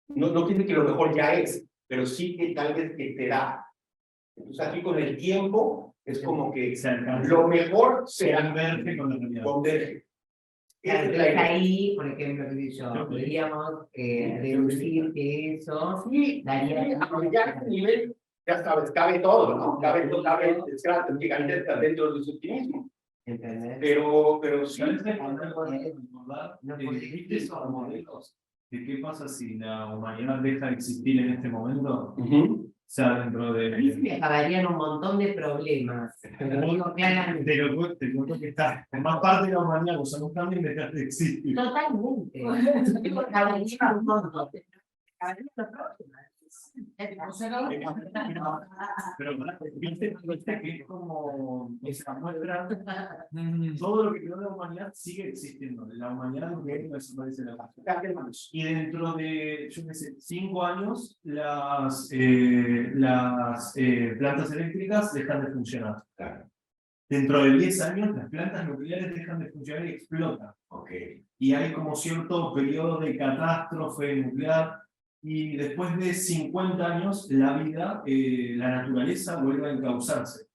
no quiere decir que lo mejor ya es, pero sí que tal vez que te da. Entonces aquí con el tiempo es como que lo mejor se converge con la realidad. Converge. Claro, entonces ahí, por ejemplo, podríamos deducir que eso daría... Ya a este nivel, ya sabes, cabe todo, ¿no? Cabe gigantesca dentro de su optimismo. ¿Entendés? Pero sí. ¿Viste esos modelos de qué pasa si la humanidad deja de existir en este momento? O sea, dentro de... A mí se me acabarían un montón de problemas. Te lo digo claramente. Te cuento que está en más parte de la humanidad, vos no cambian y dejar de existir. Totalmente. Me acabaría un montón. Pero viste que es como esa muestra, todo lo que quedó de la humanidad sigue existiendo. La humanidad no desaparece de la vida. Y dentro de, yo qué sé, 5 años, las plantas eléctricas dejan de funcionar. Dentro de 10 años, las plantas nucleares dejan de funcionar y explotan. Y hay como cierto periodo de catástrofe nuclear. Y después de 50 años, la vida, la naturaleza vuelve a encauzarse.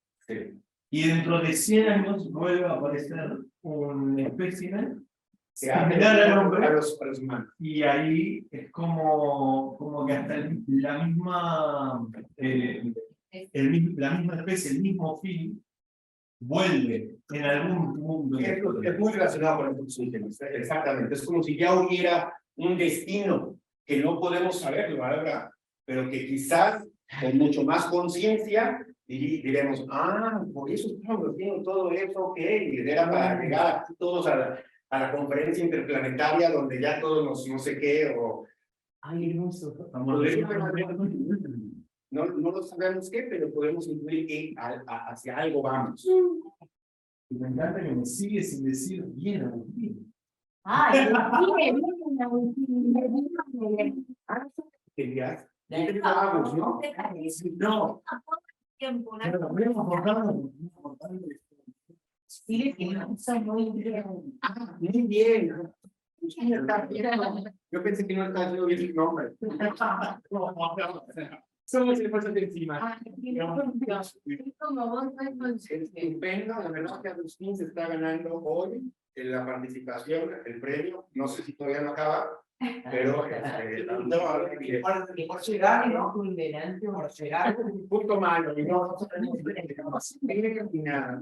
Y dentro de 100 años vuelve a aparecer un espécimen similar al hombre. A los humanos. Y ahí es como que hasta la misma especie, el mismo fin, vuelve en algún mundo. Es muy relacionado con estos últimos, exactamente. Es como si ya hubiera un destino que no podemos saberlo, ¿verdad? Pero que quizás con mucho más conciencia diremos, por eso estamos haciendo todo eso, ok, y era para llegar todos a la conferencia interplanetaria donde ya todos no sé qué, o... Ay, hermoso. No lo sabemos qué, pero podemos intuir que hacia algo vamos. Y me encanta que me sigue sin decir bien, Agustín. Ay, ¿Querías? Vamos, ¿no? No. Pero también abordando. Dile que no son muy bien. Muy bien. Yo pensé que no estaba haciendo bien su nombre. Somos el paso de encima. Estupendo, la verdad que Agustín se está ganando hoy en la participación, el premio. No sé si todavía no acaba, pero Por llegar, ¿no? Muy delante, por llegar. un punto malo. Y no tiene que opinar.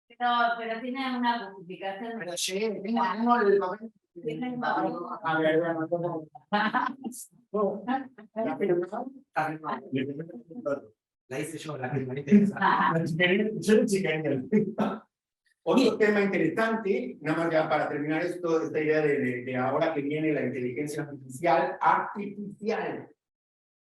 Pero tiene una justificación. Pero llegué, tengo el momento. A ver, bueno, La hice yo, la que me interesa. Yo le checaría. Otro tema interesante, nada más ya para terminar esto, esta idea de ahora que viene la inteligencia artificial.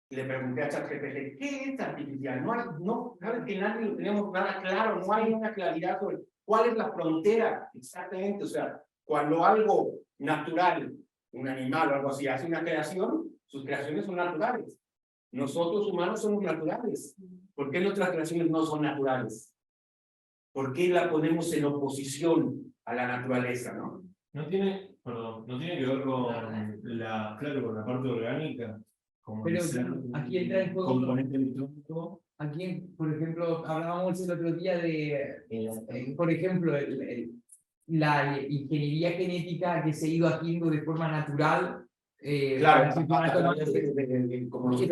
Y le pregunté a ChatGPT, ¿qué es artificial? No, sabes que nadie lo tenemos nada claro, no hay una claridad sobre cuál es la frontera exactamente. O sea, cuando algo natural, un animal o algo así, hace una creación, sus creaciones son naturales. Nosotros humanos somos naturales. ¿Por qué nuestras creaciones no son naturales? ¿Por qué la ponemos en oposición a la naturaleza, no? No tiene que ver con con la parte orgánica. Como Pero el ser aquí entra en juego. componente electrónico. Aquí, por ejemplo, hablábamos el otro día de, por ejemplo, la ingeniería genética que se ha ido haciendo de forma natural. Claro, como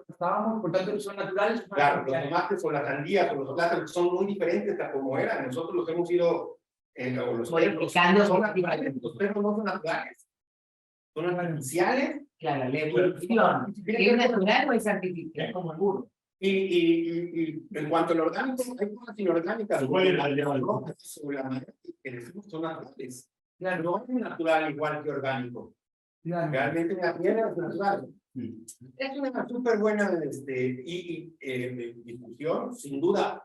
estábamos, por tanto, son naturales. Claro, los tomates o las sandías o los plátanos son muy diferentes a como eran. Nosotros los hemos ido, o los perros son naturales, los perros no son naturales. Son artificiales. Claro, la evolución. ¿Es natural o es artificial? Es como el burro. Y en cuanto al orgánico, hay cosas inorgánicas. Se puede Las ir al rocas, o la madera que decimos son naturales. Claro, No es natural igual que orgánico. claro. Realmente la piedra es natural. Sí. Es una súper buena discusión. Sin duda,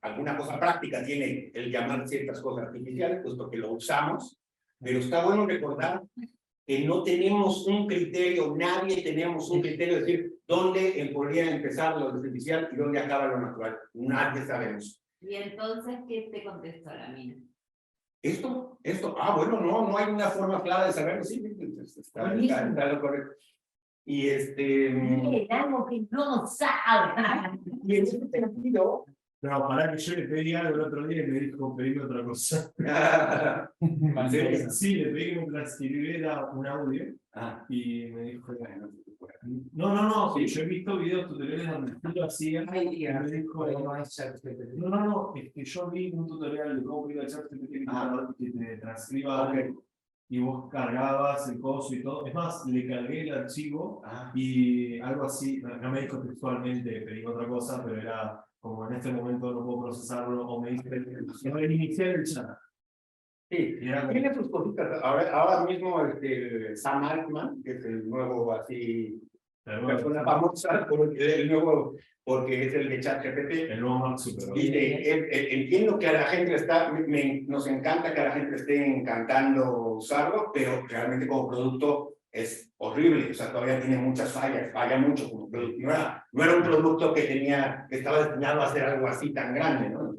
alguna cosa práctica tiene el llamar ciertas cosas artificiales, puesto que lo usamos. Pero está bueno recordar que no tenemos un criterio, nadie tenemos un criterio de decir dónde podría empezar lo artificial y dónde acaba lo natural. Nadie sabemos. Y entonces, ¿qué te contestó la mina? Esto, bueno, no hay una forma clara de saberlo, sí, está lo correcto. Y algo que no sabe. y en ese sentido, No, para que yo le pedí algo el otro día y me dijo pedirme otra cosa. Sí, le pedí que me transcribiera un audio y me dijo, no, sí, yo he visto videos tutoriales donde tú lo hacías y me dijo, no, es que yo vi un tutorial de cómo pedir al ChatGPT que te transcriba algo y vos cargabas el coso y todo. Es más, le cargué el archivo y algo así, no me dijo textualmente, pedí otra cosa, pero era como en este momento no puedo procesarlo, o me dice, iniciar el chat. sí, tiene sus cositas. Ahora mismo Sam Altman, que es el nuevo así, persona famosa, el nuevo, porque es el de ChatGPT. El nuevo Mark Zuckerberg. Dice, entiendo que a la gente nos encanta que a la gente esté encantando usarlo, pero realmente como producto es horrible. O sea, todavía tiene muchas fallas, falla mucho como producto. No era un producto que estaba destinado a hacer algo así tan grande, ¿no?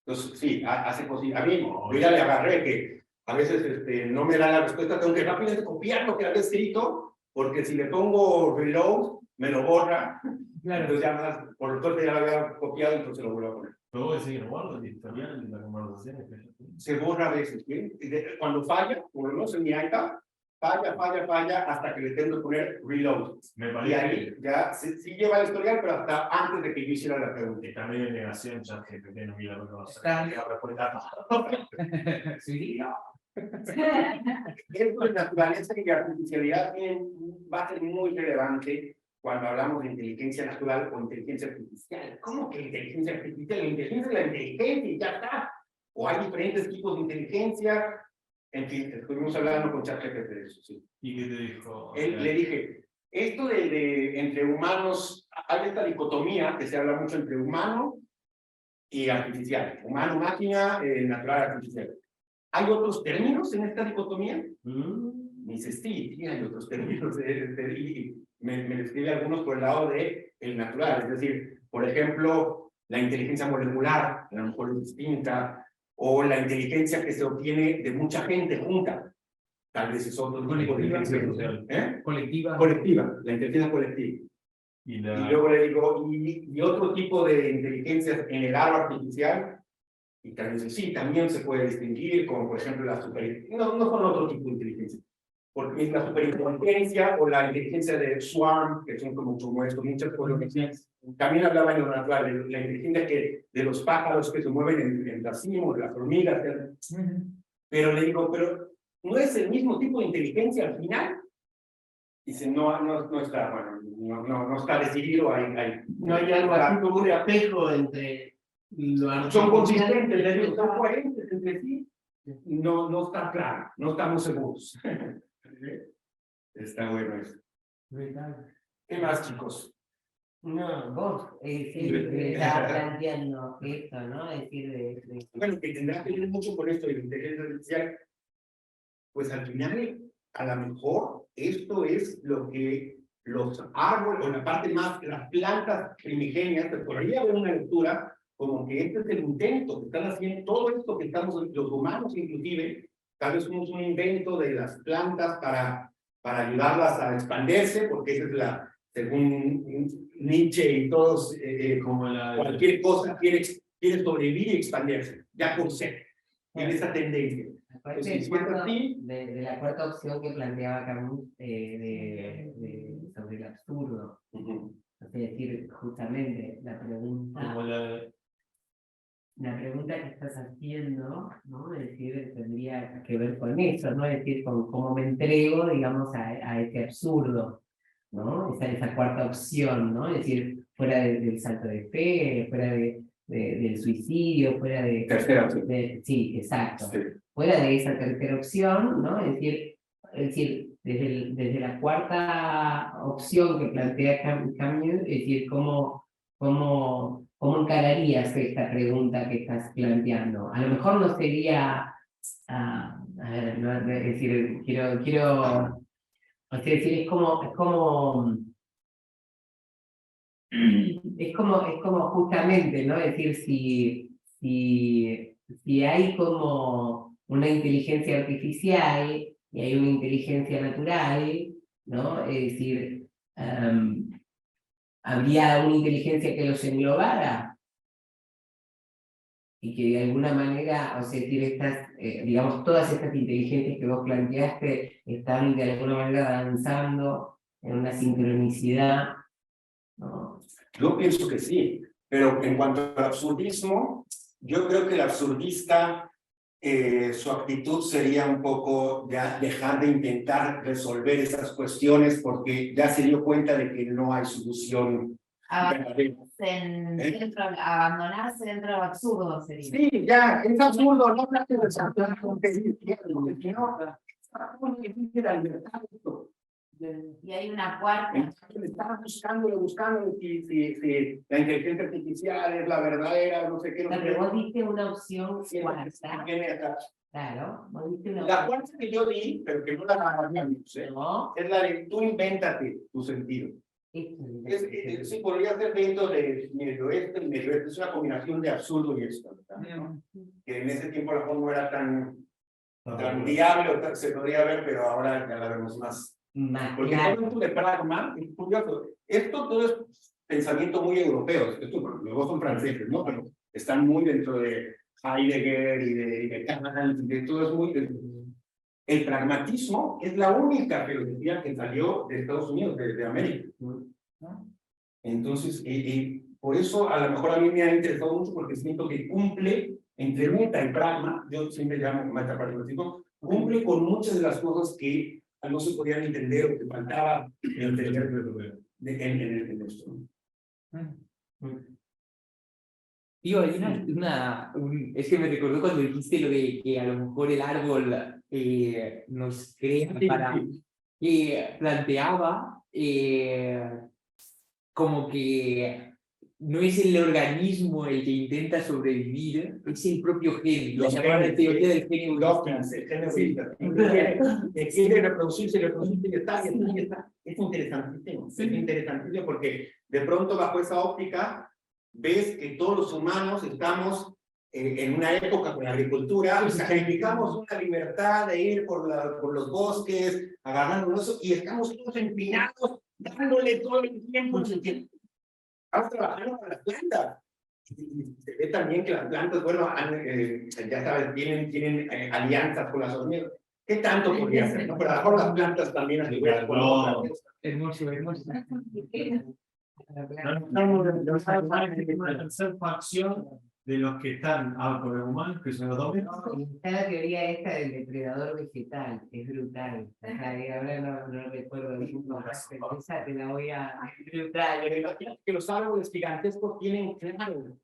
Entonces, sí, hace cositas. A mí, yo ya le agarré que a veces no me da la respuesta, tengo que rápidamente copiar lo que había escrito, porque si le pongo reload, me lo borra. Claro. Entonces ya más, por lo tanto ya lo había copiado, entonces lo vuelvo a poner. Luego decir que no guardo el historial de la conversación. Se borra a veces, ¿sí? Cuando falla, por lo menos en mi iPad, falla, hasta que le tengo que poner reload. Me Y parece ahí ya sí lleva el historial, pero hasta antes de que yo hiciera la pregunta. que también en negación ChatGPT no mira lo que va a hacer. Está- La respuesta Sí, Eso de naturaleza y artificialidad va a ser muy relevante cuando hablamos de inteligencia natural o inteligencia artificial. ¿Cómo que inteligencia artificial? La inteligencia es la inteligencia y ya está. O hay diferentes tipos de inteligencia. En fin, estuvimos hablando con ChatGPT de eso, sí. ¿Y qué te dijo? Le dije, esto de entre humanos, hay esta dicotomía que se habla mucho entre humano y artificial. Humano, máquina, natural, artificial. ¿Hay otros términos en esta dicotomía? Me dice, sí, hay otros términos. Y me describe algunos por el lado de el natural. Es decir, por ejemplo, la inteligencia molecular, a lo mejor es distinta, o la inteligencia que se obtiene de mucha gente junta. Tal vez es otro tipo de inteligencia social. colectiva. Colectiva, la inteligencia colectiva. Y luego le digo, y otro tipo de inteligencia en el área artificial, y también sí, también se puede distinguir, como por ejemplo la no son otro tipo de inteligencia, porque es la superinteligencia o la inteligencia de swarm, que son como esto, muchas cosas. También hablaba en lo natural, de la inteligencia de los pájaros que se mueven en racimos, de las hormigas. Pero le digo, pero ¿no es el mismo tipo de inteligencia al final? Dice, no está, bueno, no está decidido, No hay algo así como un espejo entre son consistentes, son coherentes entre sí, no está claro, no estamos seguros. Está bueno eso. ¿Qué más, chicos? No, vos, estaba planteando esto, ¿no? Es decir, Bueno, que tendrá que ver mucho con esto de la inteligencia artificial, pues al final, a lo mejor, esto es lo que los árboles, o la parte más, las plantas primigenias, te podría haber una lectura como que este es el intento que están haciendo, todo esto que estamos, los humanos inclusive, tal vez somos un invento de las plantas para ayudarlas a expandirse, porque esa es la, según Nietzsche y todos, Como cualquier cosa quiere sobrevivir y expandirse, ya por ser, tiene esa tendencia. aparte de la cuarta opción que planteaba Camus sobre el absurdo. Es decir, justamente la pregunta que estás haciendo, ¿no? Es decir, tendría que ver con eso, ¿no? Es decir, con cómo me entrego, digamos, a este absurdo, ¿no? Esa cuarta opción, ¿no? Es decir, fuera del salto de fe, fuera del suicidio, fuera de... Tercera opción. Sí, exacto. Sí. Fuera de esa tercera opción, ¿no? Es decir, desde la cuarta opción que plantea Camus, es decir, ¿cómo encararías esta pregunta que estás planteando? A lo mejor no sería, a ver, no, es decir, quiero, o sea, decir, es como justamente, ¿no? Es decir, si hay como una inteligencia artificial y hay una inteligencia natural, ¿no? Es decir, habría una inteligencia que los englobara y que de alguna manera, o sea, digamos, todas estas inteligencias que vos planteaste están de alguna manera danzando en una sincronicidad, ¿no? Yo pienso que sí, pero en cuanto al absurdismo, yo creo que el absurdista, su actitud sería un poco ya dejar de intentar resolver esas cuestiones porque ya se dio cuenta de que no hay solución verdadera. Abandonarse dentro del absurdo sería. Sí, ya, es absurdo, no trate de sacar Y hay una cuarta. Estaba buscando si la inteligencia artificial es la verdadera, no sé qué. Pero vos diste una opción Sí, cuarta. viene acá. Claro, vos diste una La cuarta que yo di, pero que no la agarramos, ¿no? es la de tú invéntate tu sentido. Sí, podría ser dentro de medio oeste y medio oeste, es una combinación de absurdo y esto, ¿no? Que en ese tiempo la forma era tan viable, se podría ver, pero ahora ya la vemos más. Porque todo esto de pragma, es curioso, esto todo es pensamiento muy europeo, esto, bueno, los dos son franceses, ¿no? Pero están muy dentro de Heidegger y de Kant, de todo es muy... El pragmatismo es la única filosofía que salió de Estados Unidos, de América. Entonces, por eso a lo mejor a mí me ha interesado mucho porque siento que cumple entre meta y pragma, yo siempre llamo meta pragmático, cumple con muchas de las cosas que no se podían entender o que faltaba entender en esto. Tío, hay es que me recordó cuando dijiste lo de que a lo mejor el árbol nos crea para... planteaba como que no es el organismo el que intenta sobrevivir, es el propio gen. La llamada teoría del gen evolucionista. Quiere reproducirse y está. Es interesantísimo. Es interesantísimo porque de pronto bajo esa óptica ves que todos los humanos estamos en una época con la agricultura, sacrificamos una libertad de ir por los bosques, agarrándonos y estamos todos empinados, dándole todo el tiempo. Estamos trabajando con las plantas. Y se ve también que las plantas, bueno, ya sabes, tienen alianzas con las hormigas. ¿Qué tanto podría hacer? ¿No? Pero a lo mejor las plantas también ayudan con otras. Hermoso. La tercera facción de los que están con los humanos, que son los domésticos. Está la teoría esta del depredador vegetal, es brutal. O sea, y ahora no recuerdo bien, pero esa te la voy a... brutal. Que los árboles gigantescos tienen claro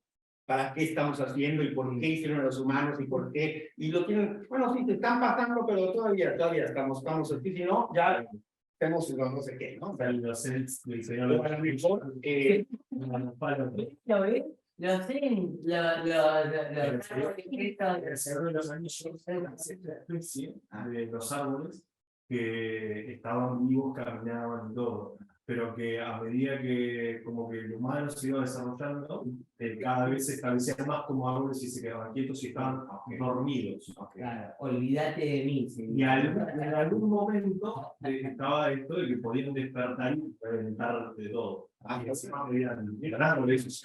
para qué estamos haciendo y por qué hicieron a los humanos y por qué, y lo tienen, bueno, sí, te están pasando, pero todavía estamos aquí, si no, ya tenemos no sé qué, ¿no? O sea, Los cells del señor. lo mejor, ¿Lo ves? Lo sé, El cerro de los años una especie de los árboles que estaban vivos, caminaban y todo, pero que a medida que como que el humano se iba desarrollando, cada vez se establecían más como árboles y se quedaban quietos y estaban dormidos. Claro, olvídate de mí. Y en algún momento estaba esto de que podían despertar y reventar de todo. Y así eran árboles.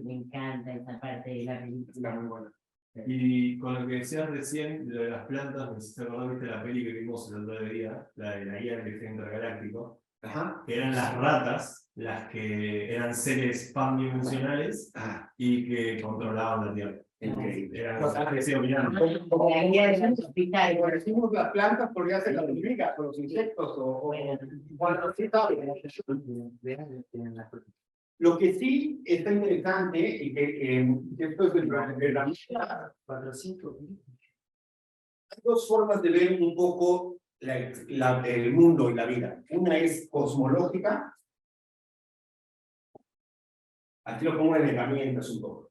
Me encanta esa parte de la película. Muy buena. Y con lo que decías recién, lo de las plantas, me hiciste acordar, viste la peli que vimos el otro día, la de la guía del viaje intergaláctico, que eran las ratas, las que eran seres pandimensionales y que controlaban la Tierra. Increíble. Eran mirando. La guía de los hospitales. Como decimos las plantas porque hacen las hormigas o los insectos bueno, sí, lo que sí está interesante y que esto es de la misma 400. Hay dos formas de ver un poco el mundo y la vida. Una es cosmológica. Aquí lo pongo en herramientas un poco.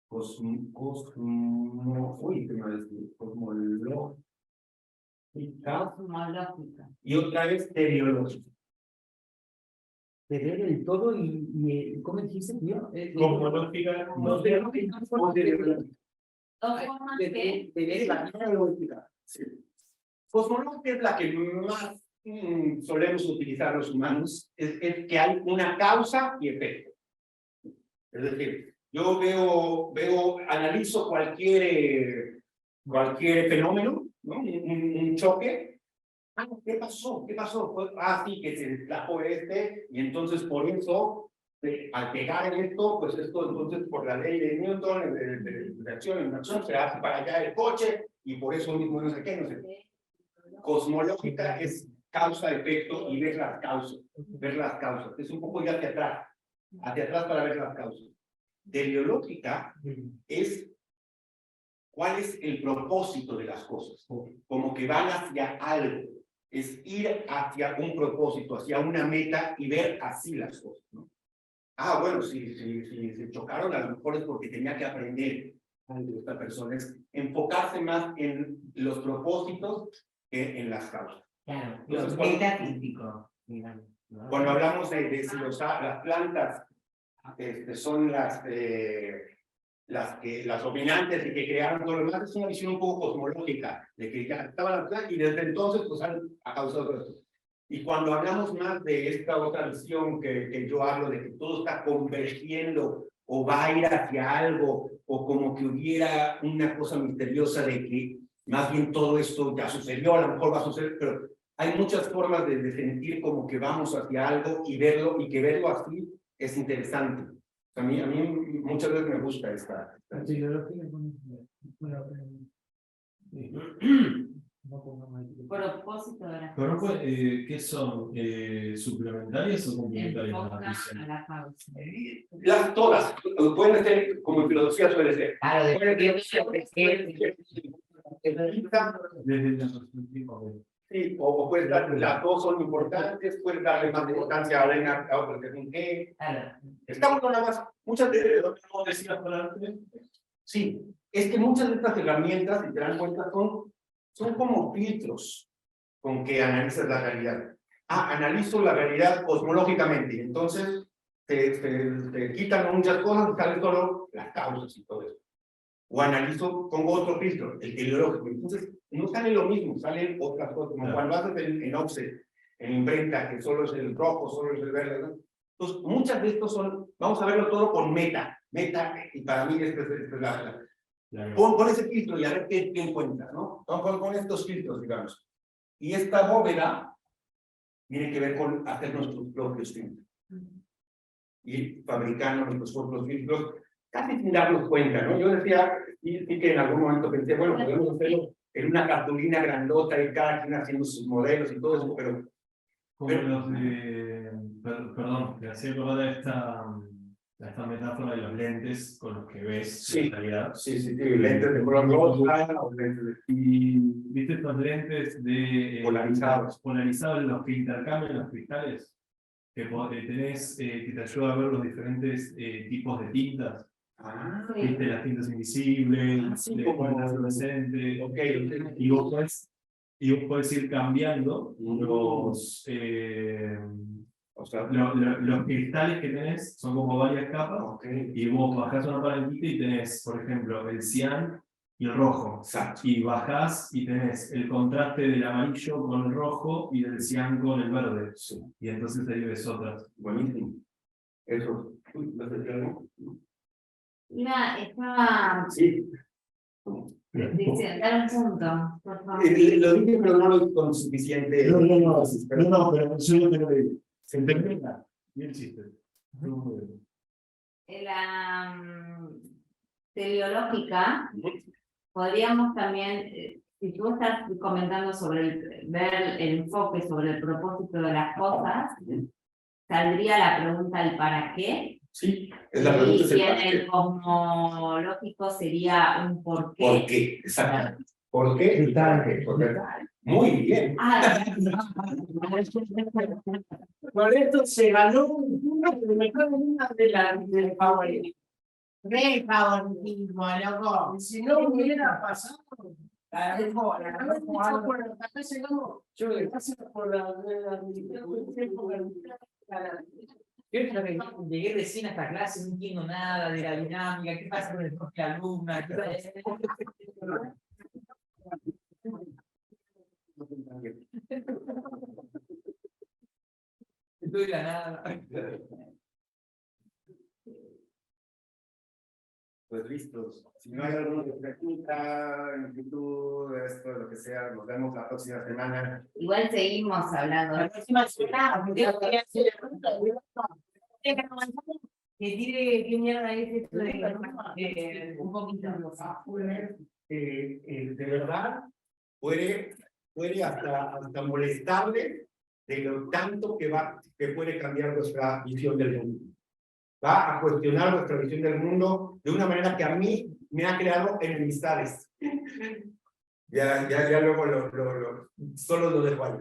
Cosmológica. Y otra vez teleológica. De ver el todo y ¿cómo dijiste, tío? Cosmológica, No teleológica. Dos formas que... De ver la Cosmológica. Sí. Cosmológica es la que más solemos utilizar los humanos, es que hay una causa y efecto. Es decir, yo analizo cualquier fenómeno, ¿no? Un choque. ¿Qué pasó? ¿Qué pasó? Sí, que se desplazó y entonces por eso, al pegar en esto, pues esto entonces por la ley de Newton, de acción en acción, se hace para allá el coche, y por eso mismo no sé qué, no sé qué. Cosmológica es causa-efecto y ver las causas. Es un poco ya hacia atrás para ver las causas. Teleológica es cuál es el propósito de las cosas, como que van hacia algo, es ir hacia un propósito, hacia una meta y ver así las cosas, ¿no? Bueno, si se chocaron, a lo mejor es porque tenía que aprender algo de esta persona, es enfocarse más en los propósitos que en las causas. Claro, Entonces, los metafísicos, digamos, ¿no? Cuando hablamos de si las plantas son las dominantes y que crearon todo lo demás, es una visión un poco cosmológica, de que ya estaban las plantas y desde entonces pues han causado esto. Y cuando hablamos más de esta otra visión que yo hablo, de que todo está convergiendo o va a ir hacia algo, o como que hubiera una cosa misteriosa de que más bien todo esto ya sucedió, a lo mejor va a suceder, pero hay muchas formas de sentir como que vamos hacia algo y verlo, y que verlo así es interesante. A mí muchas veces me gusta esta. Propósito de las Pero, cosas. ¿qué son? ¿Suplementarias o complementarias? Enfoca a la causa. Las todas, pueden ser, como en filosofía suele ser. Claro, de Desde la perspectiva de... Sí, o puedes dar, las dos son importantes, puedes darle más importancia a otro que un qué. claro. Estamos nada más, muchas de ¿Cómo decías para antes? sí, es que muchas de estas herramientas, si te dan cuenta, son como filtros con que analizas la realidad. Analizo la realidad cosmológicamente, entonces te quitan muchas cosas, salen solo las causas y todo eso. O analizo, pongo otro filtro, el teleológico. Entonces, no sale lo mismo, salen otras cosas, como cuando haces en offset, en imprenta, que solo es el rojo, solo es el verde, ¿no? Entonces, muchas de estos son, vamos a verlo todo con meta, y para mí esta es la pon ese filtro y a ver qué encuentras, ¿no? Con estos filtros, digamos. Y esta bóveda tiene que ver con hacer nuestros propios filtros. ir fabricando nuestros cuerpos físicos casi sin darnos cuenta, ¿no? Yo decía, sí que en algún momento pensé, bueno, podemos hacerlo en una cartulina grandota y cada quien haciendo sus modelos y todo eso, pero... Como los de, perdón, me hacía acordar de esta metáfora de los lentes con los que ves Sí. la realidad. Sí, lentes de color rosa o lentes de... Y viste estos lentes de polarizados, los que intercambian los cristales, que tenés, que te ayuda a ver los diferentes tipos de tintas. Viste las tintas invisibles, sí, de como fluorescente. Ok. Y vos podés ir cambiando los, O sea, los cristales que tenés, son como varias capas, ok. y vos bajás una palanquita y tenés, por ejemplo, el cian y el rojo. Exacto. Y bajás y tenés el contraste del amarillo con el rojo y del cian con el verde. Sí. Y entonces ahí ves otras. Buenísimo. Eso. Uy, ¿vas a decir algo? Estaba Sí. diciendo, dar un punto, por favor. Lo dije, pero no lo dije con suficiente... No, pero yo no te lo digo. Se interpreta. Y el chiste. La teleológica, podríamos también, si tú estás comentando sobre ver el enfoque sobre el propósito de las cosas, saldría la pregunta del para qué. Sí, es la pregunta. Y el cosmológico sería un por qué. ¿Por qué? Exacto. ¿Por qué? Muy bien. Por esto se ganó un mejor del favoritismo. Re favoritismo, loco. Si no hubiera pasado, Yo llegué recién a esta clase, no entiendo nada de la dinámica, qué pasa con el profe alumna. Estoy de la nada. Pues listos. Si no hay alguna pregunta, inquietud, esto, lo que sea, nos vemos la próxima semana. Igual seguimos hablando. La próxima semana, Que tire, ¿qué mierda es esto de un poquito? De verdad, puede hasta molestarle de lo tanto que puede cambiar nuestra visión del mundo. Va a cuestionar nuestra visión del mundo de una manera que a mí me ha creado enemistades. Ya luego solo lo dejo ahí.